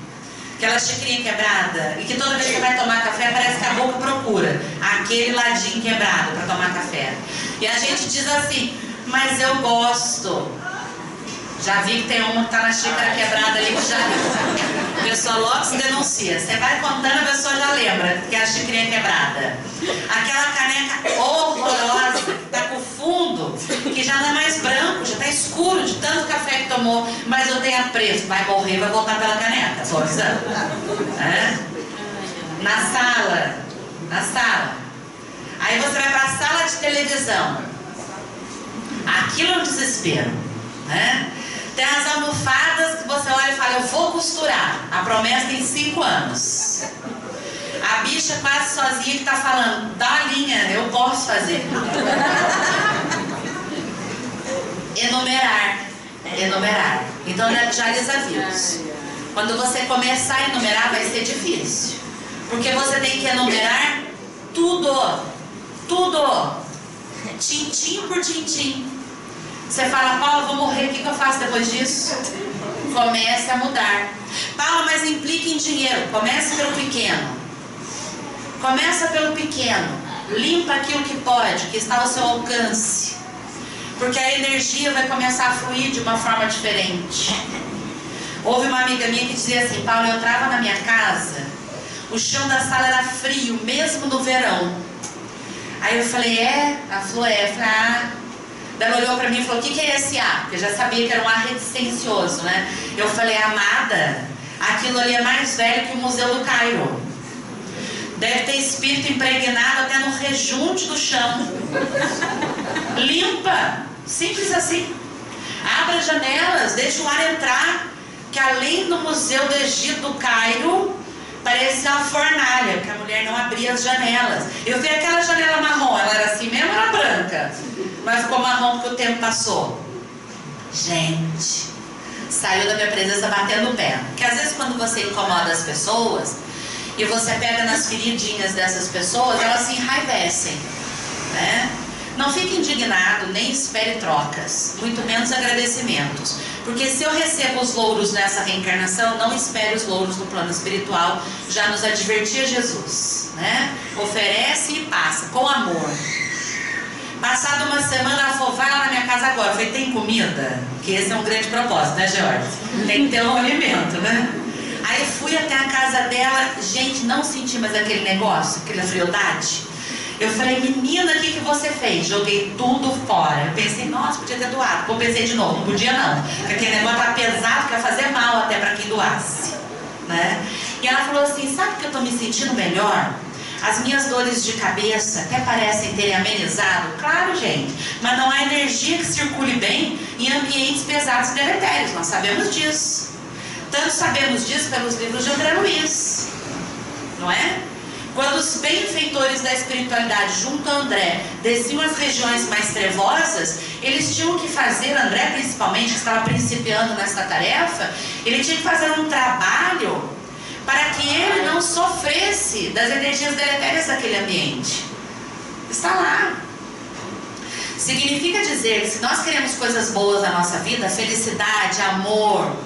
Aquela xicrinha quebrada. E que toda vez que vai tomar café, parece que a boca procura aquele ladinho quebrado para tomar café. E a gente diz assim, mas eu gosto. Já vi que tem uma que está na xícara quebrada ali que já viu. A pessoa logo se denuncia. Você vai contando, a pessoa já lembra que é a xicrinha quebrada. Aquela caneca horrorosa, que está com fundo, que já não é mais branco, já está escuro de tanto café que tomou, mas eu tenho apreço. Vai morrer, vai voltar pela caneca. Estou avisando. É? Na sala. Na sala. Aí você vai para a sala de televisão. Aquilo é um desespero. Né? Tem as almofadas que você olha e fala, eu vou costurar. A promessa tem 5 anos. A bicha quase sozinha que está falando, dá a linha, eu posso fazer. Enumerar. Enumerar. Então já lhes aviso. Quando você começar a enumerar vai ser difícil. Porque você tem que enumerar tudo. Tudo. Tintim por tintim. Você fala, Paula, vou morrer, o que eu faço depois disso? Comece a mudar. Paula, mas implica em dinheiro. Comece pelo pequeno. Começa pelo pequeno. Limpa aquilo que pode, que está ao seu alcance. Porque a energia vai começar a fluir de uma forma diferente. Houve uma amiga minha que dizia assim, Paula, eu entrava na minha casa, o chão da sala era frio, mesmo no verão. Aí eu falei, é? Ela falou, é. Eu falei, ah. Daí ela olhou pra mim e falou, o que é esse ar? Porque eu já sabia que era um ar resistencioso, né? Eu falei, amada, aquilo ali é mais velho que o Museu do Cairo. Deve ter espírito impregnado até no rejunte do chão. Limpa, simples assim. Abra janelas, deixa o ar entrar. Que além do Museu do Egito do Cairo, parecia uma fornalha, porque a mulher não abria as janelas. Eu vi aquela janela marrom, ela era assim mesmo, era branca. Mas ficou marrom porque o tempo passou. Gente, saiu da minha presença batendo o pé. Porque às vezes quando você incomoda as pessoas e você pega nas feridinhas dessas pessoas, elas se enraivecem, né? Não fique indignado, nem espere trocas, muito menos agradecimentos. Porque se eu recebo os louros nessa reencarnação, não espere os louros no plano espiritual, já nos advertia Jesus, né? Oferece e passa, com amor. Passada uma semana, ela falou, vai lá na minha casa agora. Eu falei, tem comida? Que esse é um grande propósito, né, Jorge? Tem que ter um alimento, né? Aí fui até a casa dela, gente, não senti mais aquele negócio, aquela frialdade. Eu falei, menina, o que você fez? Joguei tudo fora. Eu pensei, nossa, podia ter doado. Eu pensei de novo, não podia não. Porque aquele negócio tá pesado, que ia fazer mal até para quem doasse, né? E ela falou assim, sabe que eu tô me sentindo melhor? As minhas dores de cabeça até parecem terem amenizado. Claro, gente, mas não há energia que circule bem em ambientes pesados e deletérios. Nós sabemos disso. Tanto sabemos disso pelos livros de André Luiz, não é? Quando os benfeitores da espiritualidade, junto a André, desciam as regiões mais trevosas, eles tinham que fazer, André principalmente, que estava principiando nessa tarefa, ele tinha que fazer um trabalho para que ele não sofresse das energias deletérias daquele ambiente. Está lá. Significa dizer que se nós queremos coisas boas na nossa vida, felicidade, amor,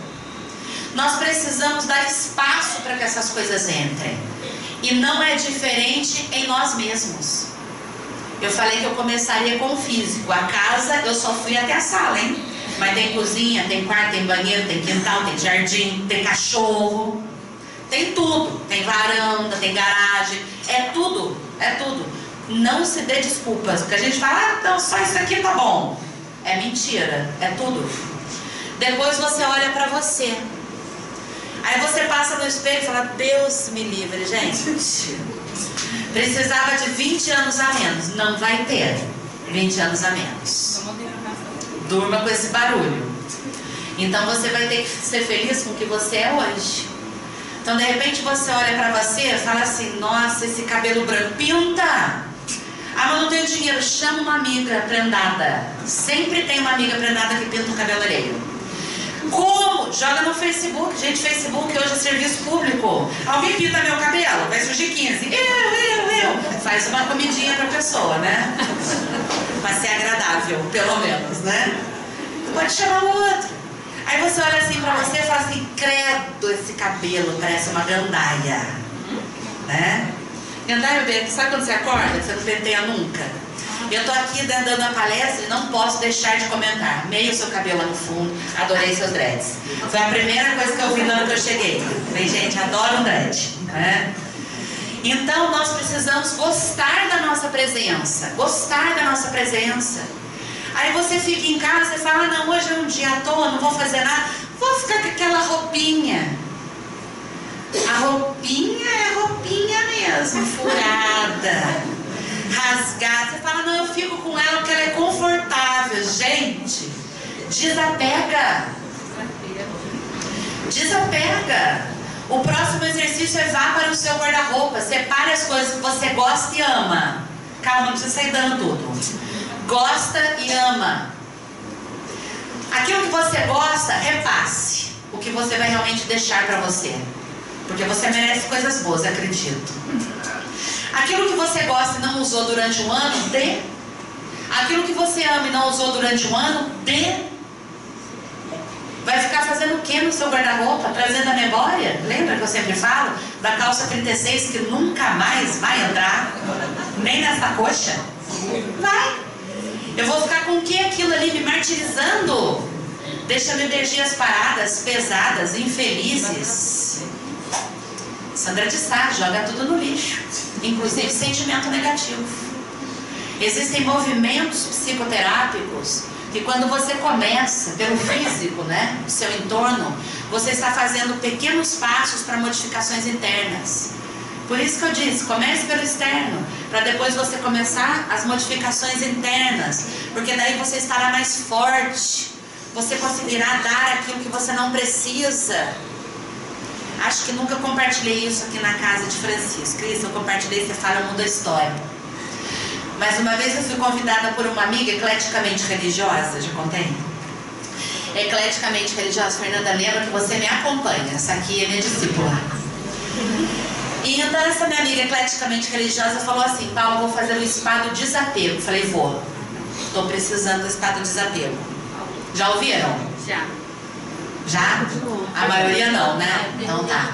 nós precisamos dar espaço para que essas coisas entrem. E não é diferente em nós mesmos. Eu falei que eu começaria com o físico. A casa, eu só fui até a sala, hein? Mas tem cozinha, tem quarto, tem banheiro, tem quintal, tem jardim, tem cachorro. Tem tudo. Tem varanda, tem garagem. É tudo, é tudo. Não se dê desculpas, porque a gente fala, ah, então só isso aqui tá bom. É mentira, é tudo. Depois você olha pra você. Aí você passa no espelho e fala, Deus me livre, gente. Precisava de 20 anos a menos. Não vai ter 20 anos a menos. Durma com esse barulho. Então você vai ter que ser feliz com o que você é hoje. Então de repente você olha pra você e fala assim, nossa, esse cabelo branco pinta. Ah, mas não tenho dinheiro. Chama uma amiga prendada. Sempre tem uma amiga prendada que pinta um cabelo alheio. Como? Joga no Facebook. Gente, Facebook hoje é serviço público. Alguém pinta meu cabelo, vai surgir 15. Eu. Faz uma comidinha pra pessoa, né? Pra ser agradável, pelo menos, né? Pode chamar o outro. Aí você olha assim pra você e fala assim, credo, esse cabelo parece uma gandaia. Né? Gandaia, bebê, sabe quando você acorda? Você não penteia nunca? Eu tô aqui dando a palestra e não posso deixar de comentar. Meio seu cabelo no fundo, adorei seus dreads. Foi a primeira coisa que eu vi na hora que eu cheguei. Falei, gente, adoro um dread. Né? Então nós precisamos gostar da nossa presença. Gostar da nossa presença. Aí você fica em casa e fala, não, hoje é um dia à toa, não vou fazer nada. Vou ficar com aquela roupinha. A roupinha é roupinha mesmo, furada, rasgada. Você fala, não, eu fico com ela porque ela é confortável. Gente, desapega. Desapega. O próximo exercício é vá para o seu guarda-roupa. Separe as coisas que você gosta e ama. Calma, não precisa sair dando tudo. Gosta e ama. Aquilo que você gosta, repasse. O que você vai realmente deixar para você. Porque você merece coisas boas, acredito. Aquilo que você gosta e não usou durante um ano, dê. Aquilo que você ama e não usou durante um ano, dê. Vai ficar fazendo o que no seu guarda-roupa? Trazendo a memória? Lembra que eu sempre falo? Da calça 36 que nunca mais vai entrar? Nem nessa coxa? Vai. Eu vou ficar com o que aquilo ali me martirizando? Deixando energias paradas, pesadas, infelizes. Sandra de Sá, joga tudo no lixo, inclusive sentimento negativo. Existem movimentos psicoterápicos que quando você começa pelo físico, né, o seu entorno, você está fazendo pequenos passos para modificações internas. Por isso que eu disse, comece pelo externo, para depois você começar as modificações internas, porque daí você estará mais forte, você conseguirá dar aquilo que você não precisa. Acho que nunca compartilhei isso aqui na casa de Francisco. Cris, eu compartilhei, você fala, muda a história. Mas uma vez eu fui convidada por uma amiga ecleticamente religiosa, já contei? Ecleticamente religiosa, Fernanda, lembra que você me acompanha, essa aqui é minha discípula. E então essa minha amiga ecleticamente religiosa falou assim, Paulo, eu vou fazer o spa do desapego. Falei, vou. Estou precisando do spa do desapego. Já ouviram? Já. Já? A maioria não, né? Então tá.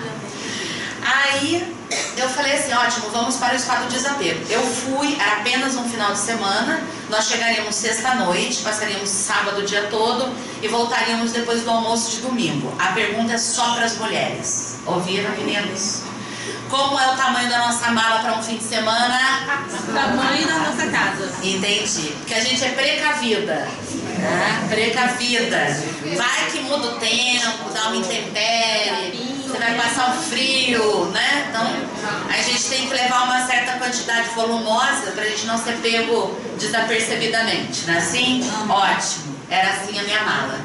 Aí eu falei assim, ótimo, vamos para o spa do desapego. Eu fui, era apenas um final de semana, nós chegaríamos sexta-noite, passaríamos sábado o dia todo e voltaríamos depois do almoço de domingo. A pergunta é só para as mulheres. Ouviram, meninos? Como é o tamanho da nossa mala para um fim de semana? O tamanho da nossa casa. Entendi. Porque a gente é precavida. Né? Precavida. Vai que muda o tempo, dá uma intempérie, você vai passar um frio, né? Então, a gente tem que levar uma certa quantidade volumosa para a gente não ser pego desapercebidamente, não é assim? Ótimo. Era assim a minha mala.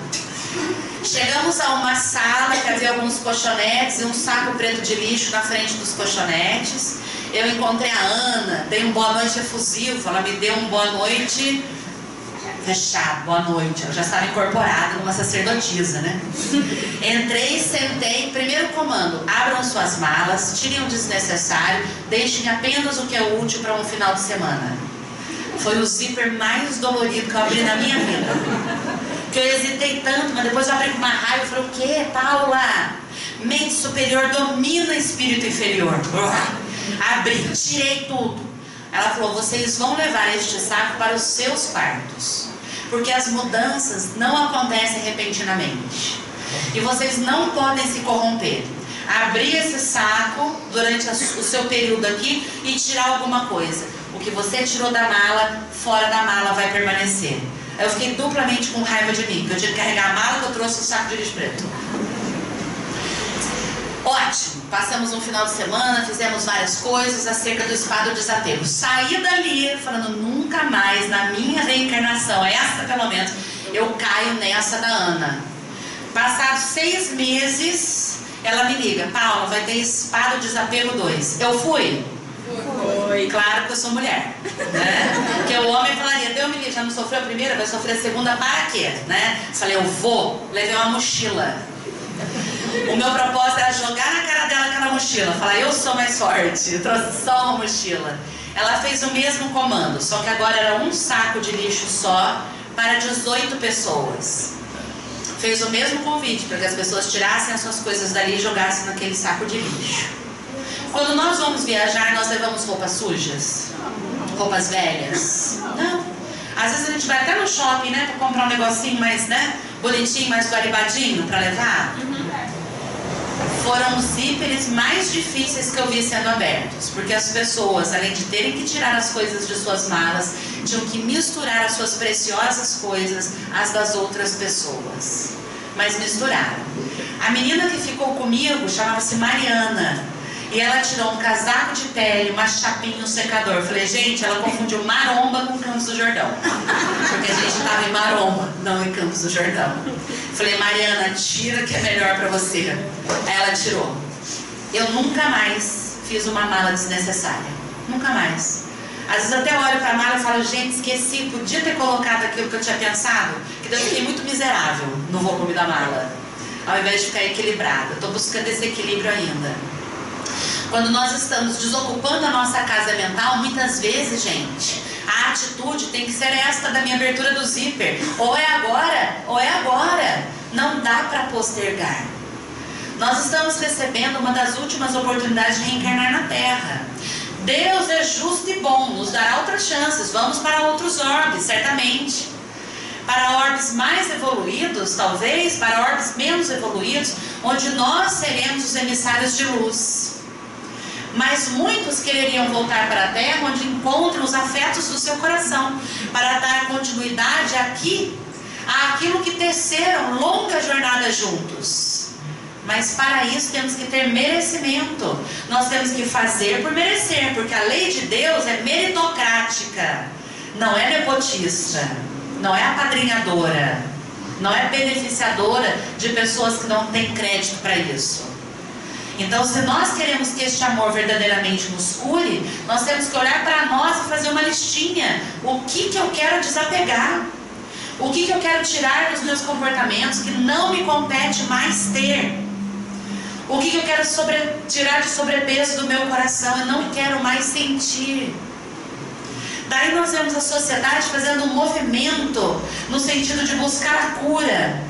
Chegamos a uma sala que havia alguns colchonetes e um saco preto de lixo na frente dos colchonetes. Eu encontrei a Ana, dei um boa noite efusivo, ela me deu um boa noite fechado, boa noite. Eu já estava incorporada numa sacerdotisa, né? Entrei, sentei, primeiro comando: abram suas malas, tirem o desnecessário, deixem apenas o que é útil para um final de semana. Foi o zíper mais dolorido que eu abri na minha vida. Que eu hesitei tanto, mas depois eu abri com uma raiva e falei: o quê, Paula? Mente superior domina espírito inferior. Abri, tirei tudo. Ela falou: vocês vão levar este saco para os seus quartos, porque as mudanças não acontecem repentinamente e vocês não podem se corromper. Abrir esse saco durante o seu período aqui e tirar alguma coisa. O que você tirou da mala, fora da mala vai permanecer. Eu fiquei duplamente com raiva de mim, porque eu tinha que carregar a mala que eu trouxe o saco de lixo preto. Ótimo, passamos um final de semana, fizemos várias coisas acerca do espada do desapego. Saí dali falando: nunca mais na minha reencarnação, essa pelo menos, eu caio nessa da Ana. Passados 6 meses, ela me liga: Paula, vai ter espada do desapego 2. Eu fui? Foi. Claro que eu sou mulher, né? Porque o homem falaria: Deus me livre, já não sofreu a primeira, vai sofrer a segunda, para quê? Né? Falei: eu vou. Levei uma mochila. O meu propósito era jogar na cara dela aquela mochila, falar: eu sou mais forte. Eu trouxe só uma mochila. Ela fez o mesmo comando, só que agora era um saco de lixo só para 18 pessoas. Fez o mesmo convite para que as pessoas tirassem as suas coisas dali e jogassem naquele saco de lixo. Quando nós vamos viajar, nós levamos roupas sujas? Roupas velhas? Não. Às vezes a gente vai até no shopping, né, para comprar um negocinho mais, né, bonitinho, mais guaribadinho para levar. Foram os zíperes mais difíceis que eu vi sendo abertos, porque as pessoas, além de terem que tirar as coisas de suas malas, tinham que misturar as suas preciosas coisas às das outras pessoas. Mas misturaram. A menina que ficou comigo chamava-se Mariana, e ela tirou um casaco de pele, uma chapinha e um secador. Eu falei: gente, ela confundiu Maromba com Campos do Jordão, porque a gente estava em Maromba, não em Campos do Jordão. Falei: Mariana, tira que é melhor para você. Aí ela tirou. Eu nunca mais fiz uma mala desnecessária. Nunca mais. Às vezes até olho para a mala e falo: gente, esqueci, podia ter colocado aquilo que eu tinha pensado, que daí eu fiquei muito miserável no volume da mala, ao invés de ficar equilibrada. Estou buscando esse equilíbrio ainda. Quando nós estamos desocupando a nossa casa mental, muitas vezes, gente, a atitude tem que ser esta da minha abertura do zíper: ou é agora, ou é agora. Não dá para postergar. Nós estamos recebendo uma das últimas oportunidades de reencarnar na Terra. Deus é justo e bom, nos dará outras chances. Vamos para outros orbes, certamente. Para orbes mais evoluídos, talvez, para orbes menos evoluídos, onde nós seremos os emissários de luz. Mas muitos quereriam voltar para a Terra, onde encontram os afetos do seu coração, para dar continuidade aqui àquilo que teceram longa jornada juntos. Mas para isso temos que ter merecimento. Nós temos que fazer por merecer, porque a lei de Deus é meritocrática, não é nepotista, não é apadrinhadora, não é beneficiadora de pessoas que não têm crédito para isso. Então, se nós queremos que este amor verdadeiramente nos cure, nós temos que olhar para nós e fazer uma listinha. O que eu quero desapegar? O que eu quero tirar dos meus comportamentos que não me compete mais ter? O que eu quero tirar de sobrepeso do meu coração e não quero mais sentir? Daí nós vemos a sociedade fazendo um movimento no sentido de buscar a cura.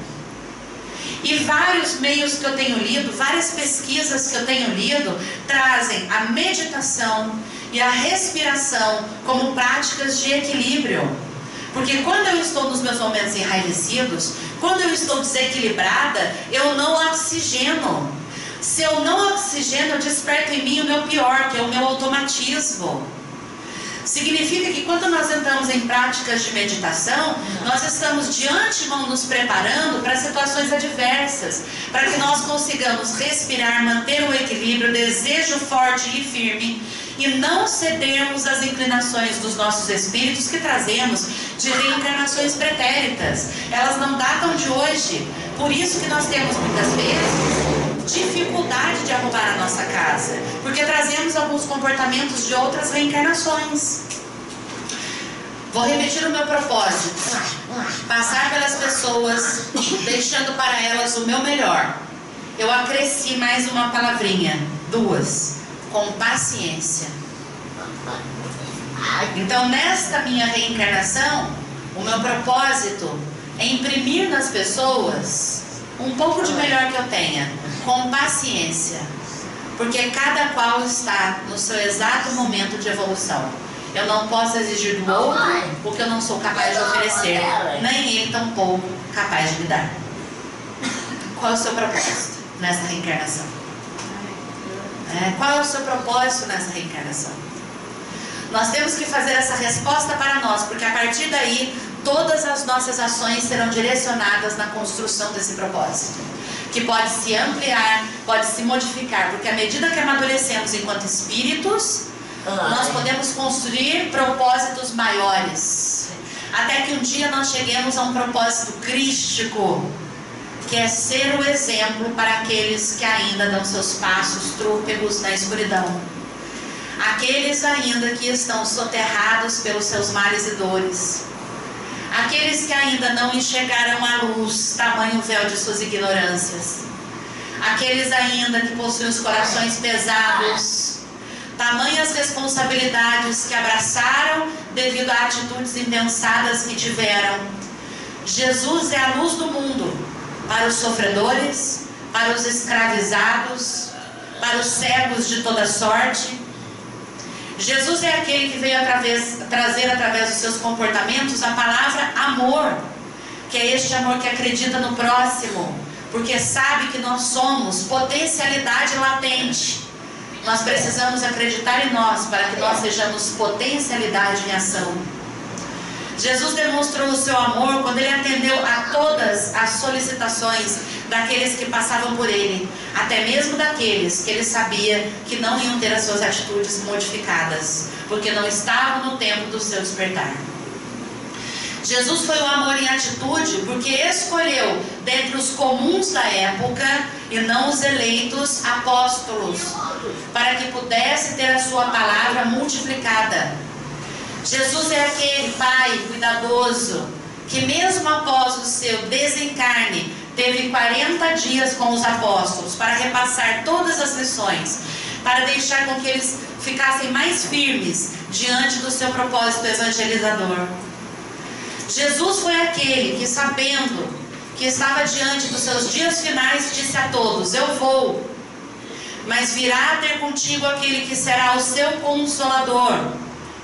E vários meios que eu tenho lido, várias pesquisas que eu tenho lido, trazem a meditação e a respiração como práticas de equilíbrio. Porque quando eu estou nos meus momentos enraivecidos, quando eu estou desequilibrada, eu não oxigeno. Se eu não oxigeno, eu desperto em mim o meu pior, que é o meu automatismo. Significa que quando nós entramos em práticas de meditação, nós estamos de antemão nos preparando para situações adversas, para que nós consigamos respirar, manter o equilíbrio, desejo forte e firme, e não cedermos às inclinações dos nossos espíritos que trazemos de reencarnações pretéritas. Elas não datam de hoje. Por isso que nós temos muitas vezes dificuldade de arrumar a nossa casa, porque trazemos alguns comportamentos de outras reencarnações. Vou repetir o meu propósito. Passar pelas pessoas, deixando para elas o meu melhor. Eu acresci mais uma palavrinha, 2, com paciência. Então, nesta minha reencarnação, o meu propósito é imprimir nas pessoas um pouco de melhor que eu tenha, com paciência. Porque cada qual está no seu exato momento de evolução. Eu não posso exigir do outro o que eu não sou capaz de oferecer, nem ele tampouco capaz de me dar. Qual é o seu propósito nessa reencarnação? Qual é o seu propósito nessa reencarnação? Nós temos que fazer essa resposta para nós, porque a partir daí todas as nossas ações serão direcionadas na construção desse propósito, que pode se ampliar, pode se modificar, porque à medida que amadurecemos enquanto espíritos, nós podemos construir propósitos maiores, até que um dia nós cheguemos a um propósito crístico, que é ser o exemplo para aqueles que ainda dão seus passos trôpegos na escuridão, aqueles ainda que estão soterrados pelos seus males e dores, aqueles que ainda não enxergaram a luz, tamanho véu de suas ignorâncias, aqueles ainda que possuem os corações pesados, tamanhas responsabilidades que abraçaram devido a atitudes impensadas que tiveram. Jesus é a luz do mundo para os sofredores, para os escravizados, para os cegos de toda sorte. Jesus é aquele que veio trazer através dos seus comportamentos a palavra amor, que é este amor que acredita no próximo, porque sabe que nós somos potencialidade latente. Nós precisamos acreditar em nós para que nós sejamos potencialidade em ação. Jesus demonstrou o seu amor quando ele atendeu a todas as solicitações daqueles que passavam por ele, até mesmo daqueles que ele sabia que não iam ter as suas atitudes modificadas, porque não estavam no tempo do seu despertar. Jesus foi o amor em atitude porque escolheu dentre os comuns da época e não os eleitos apóstolos, para que pudesse ter a sua palavra multiplicada. Jesus é aquele Pai cuidadoso que mesmo após o seu desencarne teve 40 dias com os apóstolos para repassar todas as lições, para deixar com que eles ficassem mais firmes diante do seu propósito evangelizador. Jesus foi aquele que, sabendo que estava diante dos seus dias finais, disse a todos: eu vou, mas virá ter contigo aquele que será o seu consolador.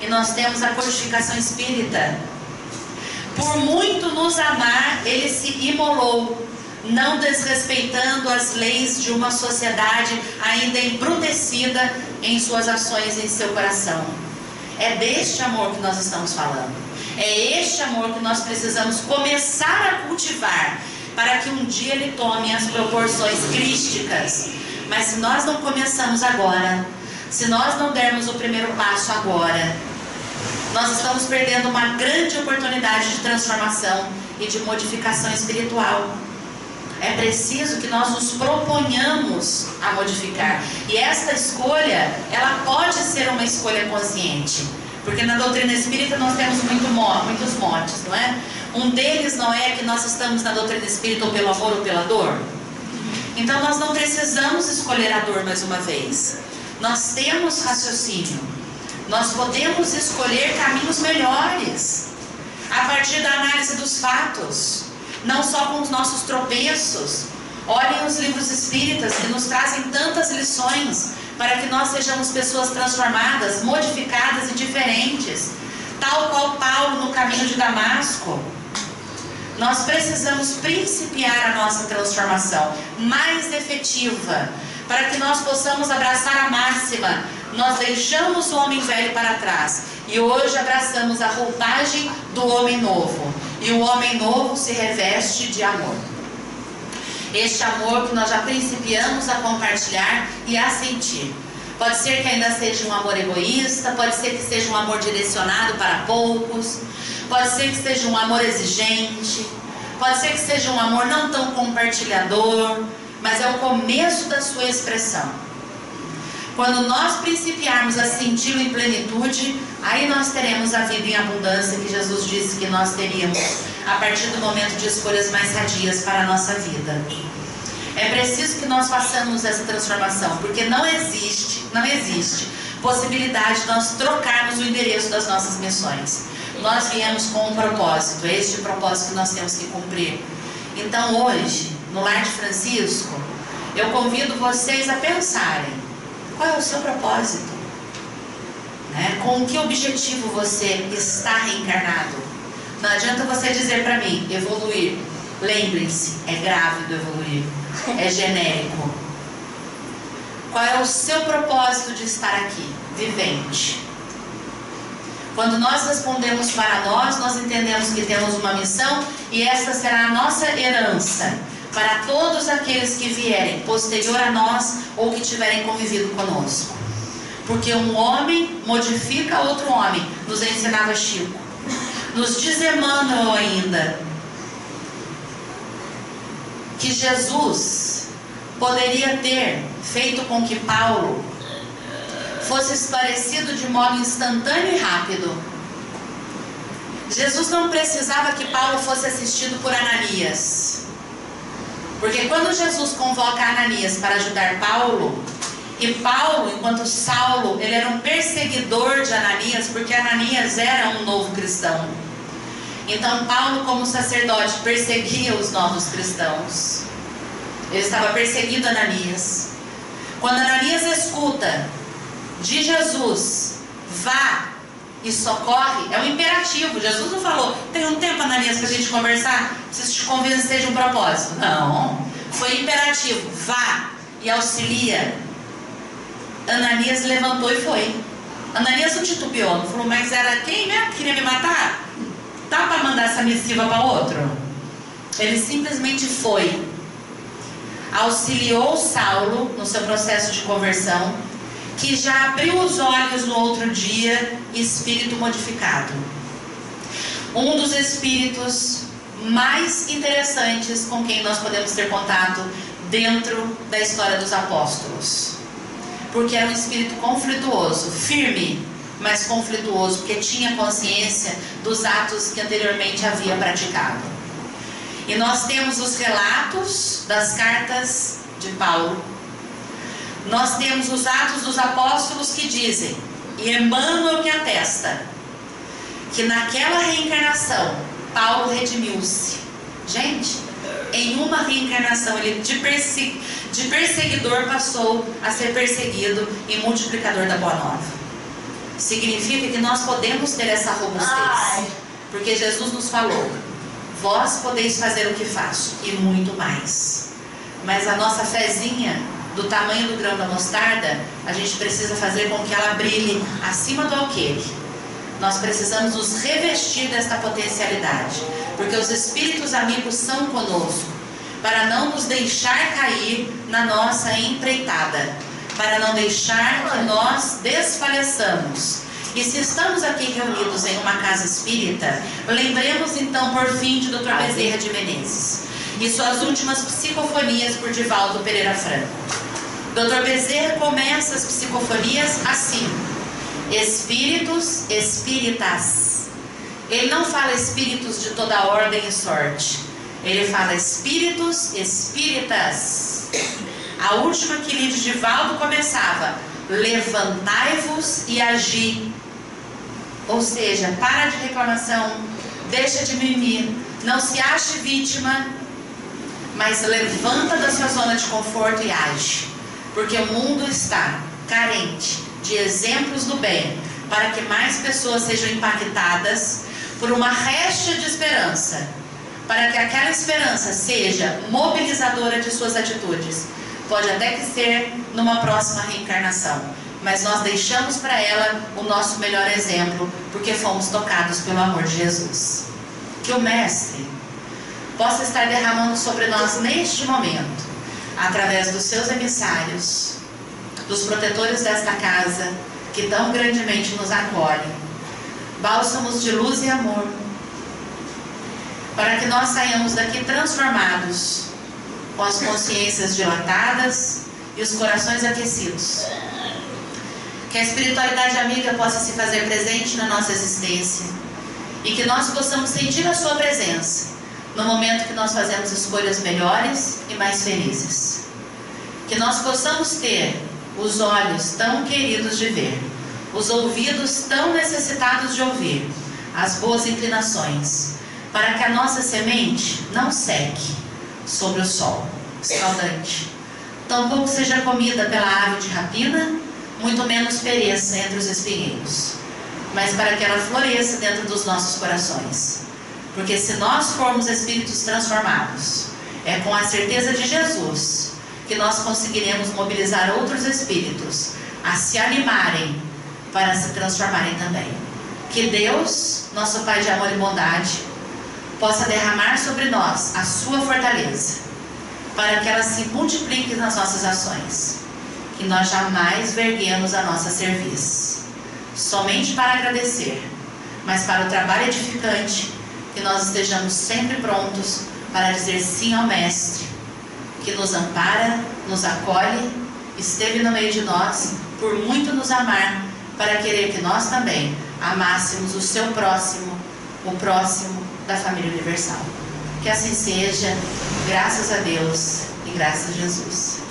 E nós temos a codificação espírita. Por muito nos amar, ele se imolou, não desrespeitando as leis de uma sociedade ainda embrutecida em suas ações em seu coração. É deste amor que nós estamos falando. É este amor que nós precisamos começar a cultivar, para que um dia ele tome as proporções crísticas. Mas se nós não começamos agora, se nós não dermos o primeiro passo agora, nós estamos perdendo uma grande oportunidade de transformação e de modificação espiritual. É preciso que nós nos proponhamos a modificar. E esta escolha, ela pode ser uma escolha consciente. Porque na doutrina espírita nós temos muitos motes, não é? Um deles não é que nós estamos na doutrina espírita ou pelo amor ou pela dor. Então nós não precisamos escolher a dor mais uma vez. Nós temos raciocínio. Nós podemos escolher caminhos melhores a partir da análise dos fatos, não só com os nossos tropeços. Olhem os livros espíritas que nos trazem tantas lições para que nós sejamos pessoas transformadas, modificadas e diferentes, tal qual Paulo no caminho de Damasco. Nós precisamos principiar a nossa transformação mais efetiva, para que nós possamos abraçar a máxima: nós deixamos o homem velho para trás e hoje abraçamos a roupagem do homem novo, e o homem novo se reveste de amor. Este amor que nós já principiamos a compartilhar e a sentir. Pode ser que ainda seja um amor egoísta, pode ser que seja um amor direcionado para poucos, pode ser que seja um amor exigente, pode ser que seja um amor não tão compartilhador, mas é o começo da sua expressão. Quando nós principiarmos a senti-lo em plenitude, aí nós teremos a vida em abundância que Jesus disse que nós teríamos a partir do momento de escolhas mais sadias para a nossa vida. É preciso que nós façamos essa transformação, porque não existe possibilidade de nós trocarmos o endereço das nossas missões. Nós viemos com um propósito, é este propósito que nós temos que cumprir. Então hoje, no Lar de Francisco, eu convido vocês a pensarem, qual é o seu propósito? Né? Com que objetivo você está reencarnado? Não adianta você dizer para mim, evoluir. Lembrem-se, é grávido evoluir, é genérico. Qual é o seu propósito de estar aqui, vivente? Quando nós respondemos para nós entendemos que temos uma missão e essa será a nossa herança para todos aqueles que vierem posterior a nós ou que tiverem convivido conosco. Porque um homem modifica outro homem, nos ensinava Chico. Nos diz Emmanuel ainda que Jesus poderia ter feito com que Paulo fosse esclarecido de modo instantâneo e rápido. Jesus não precisava que Paulo fosse assistido por Ananias. Porque quando Jesus convoca Ananias para ajudar Paulo, e Paulo, enquanto Saulo, ele era um perseguidor de Ananias, porque Ananias era um novo cristão. Então Paulo, como sacerdote, perseguia os novos cristãos. Ele estava perseguindo Ananias. Quando Ananias escuta de Jesus, vá e socorre, é um imperativo. Jesus não falou, tem um tempo, Ananias, para a gente conversar, preciso te convencer de um propósito. Não, foi imperativo, vá e auxilia. Ananias levantou e foi. Ananias não titubeou, não falou, mas era quem mesmo que queria me matar? Dá para mandar essa missiva para outro? Ele simplesmente foi. Auxiliou Saulo no seu processo de conversão, que já abriu os olhos no outro dia, espírito modificado. Um dos espíritos mais interessantes com quem nós podemos ter contato dentro da história dos apóstolos. Porque era um espírito conflituoso, firme, mas conflituoso, porque tinha consciência dos atos que anteriormente havia praticado. E nós temos os relatos das cartas de Paulo. Nós temos os Atos dos Apóstolos que dizem, e Emmanuel que atesta, que naquela reencarnação, Paulo redimiu-se. Gente, em uma reencarnação, ele de perseguidor passou a ser perseguido e multiplicador da Boa Nova. Significa que nós podemos ter essa robustez. Porque Jesus nos falou, vós podeis fazer o que faço, e muito mais. Mas a nossa fezinha, do tamanho do grão da mostarda, a gente precisa fazer com que ela brilhe acima do alqueire. Nós precisamos nos revestir desta potencialidade, porque os espíritos amigos são conosco, para não nos deixar cair na nossa empreitada, para não deixar que nós desfaleçamos. E se estamos aqui reunidos em uma casa espírita, lembremos então por fim de Dr. Bezerra de Menezes e suas últimas psicofonias por Divaldo Pereira Franco. Dr. Bezerra começa as psicofonias assim: espíritos, espíritas. Ele não fala espíritos de toda ordem e sorte, ele fala espíritos, espíritas. A última que li de Divaldo começava: levantai-vos e agi. Ou seja, para de reclamação, deixa de mimir, não se ache vítima, mas levanta da sua zona de conforto e age. Porque o mundo está carente de exemplos do bem, para que mais pessoas sejam impactadas por uma réstia de esperança, para que aquela esperança seja mobilizadora de suas atitudes. Pode até que ser numa próxima reencarnação, mas nós deixamos para ela o nosso melhor exemplo, porque fomos tocados pelo amor de Jesus. Que o Mestre possa estar derramando sobre nós neste momento, através dos seus emissários, dos protetores desta casa, que tão grandemente nos acolhem, bálsamos de luz e amor, para que nós saiamos daqui transformados, com as consciências dilatadas e os corações aquecidos, Que a espiritualidade amiga possa se fazer presente na nossa existência e que nós possamos sentir a sua presença no momento que nós fazemos escolhas melhores e mais felizes. Que nós possamos ter os olhos tão queridos de ver, os ouvidos tão necessitados de ouvir, as boas inclinações, para que a nossa semente não seque sobre o sol escaldante, tampouco seja comida pela ave de rapina, muito menos pereça entre os espinheiros, mas para que ela floresça dentro dos nossos corações. Porque se nós formos espíritos transformados, é com a certeza de Jesus que nós conseguiremos mobilizar outros espíritos a se animarem para se transformarem também. Que Deus, nosso Pai de amor e bondade, possa derramar sobre nós a sua fortaleza, para que ela se multiplique nas nossas ações, que nós jamais verguemos a nossa serviço, somente para agradecer, mas para o trabalho edificante, que nós estejamos sempre prontos para dizer sim ao Mestre, que nos ampara, nos acolhe, esteve no meio de nós, por muito nos amar, para querer que nós também amássemos o seu próximo, o próximo da família universal. Que assim seja, graças a Deus e graças a Jesus.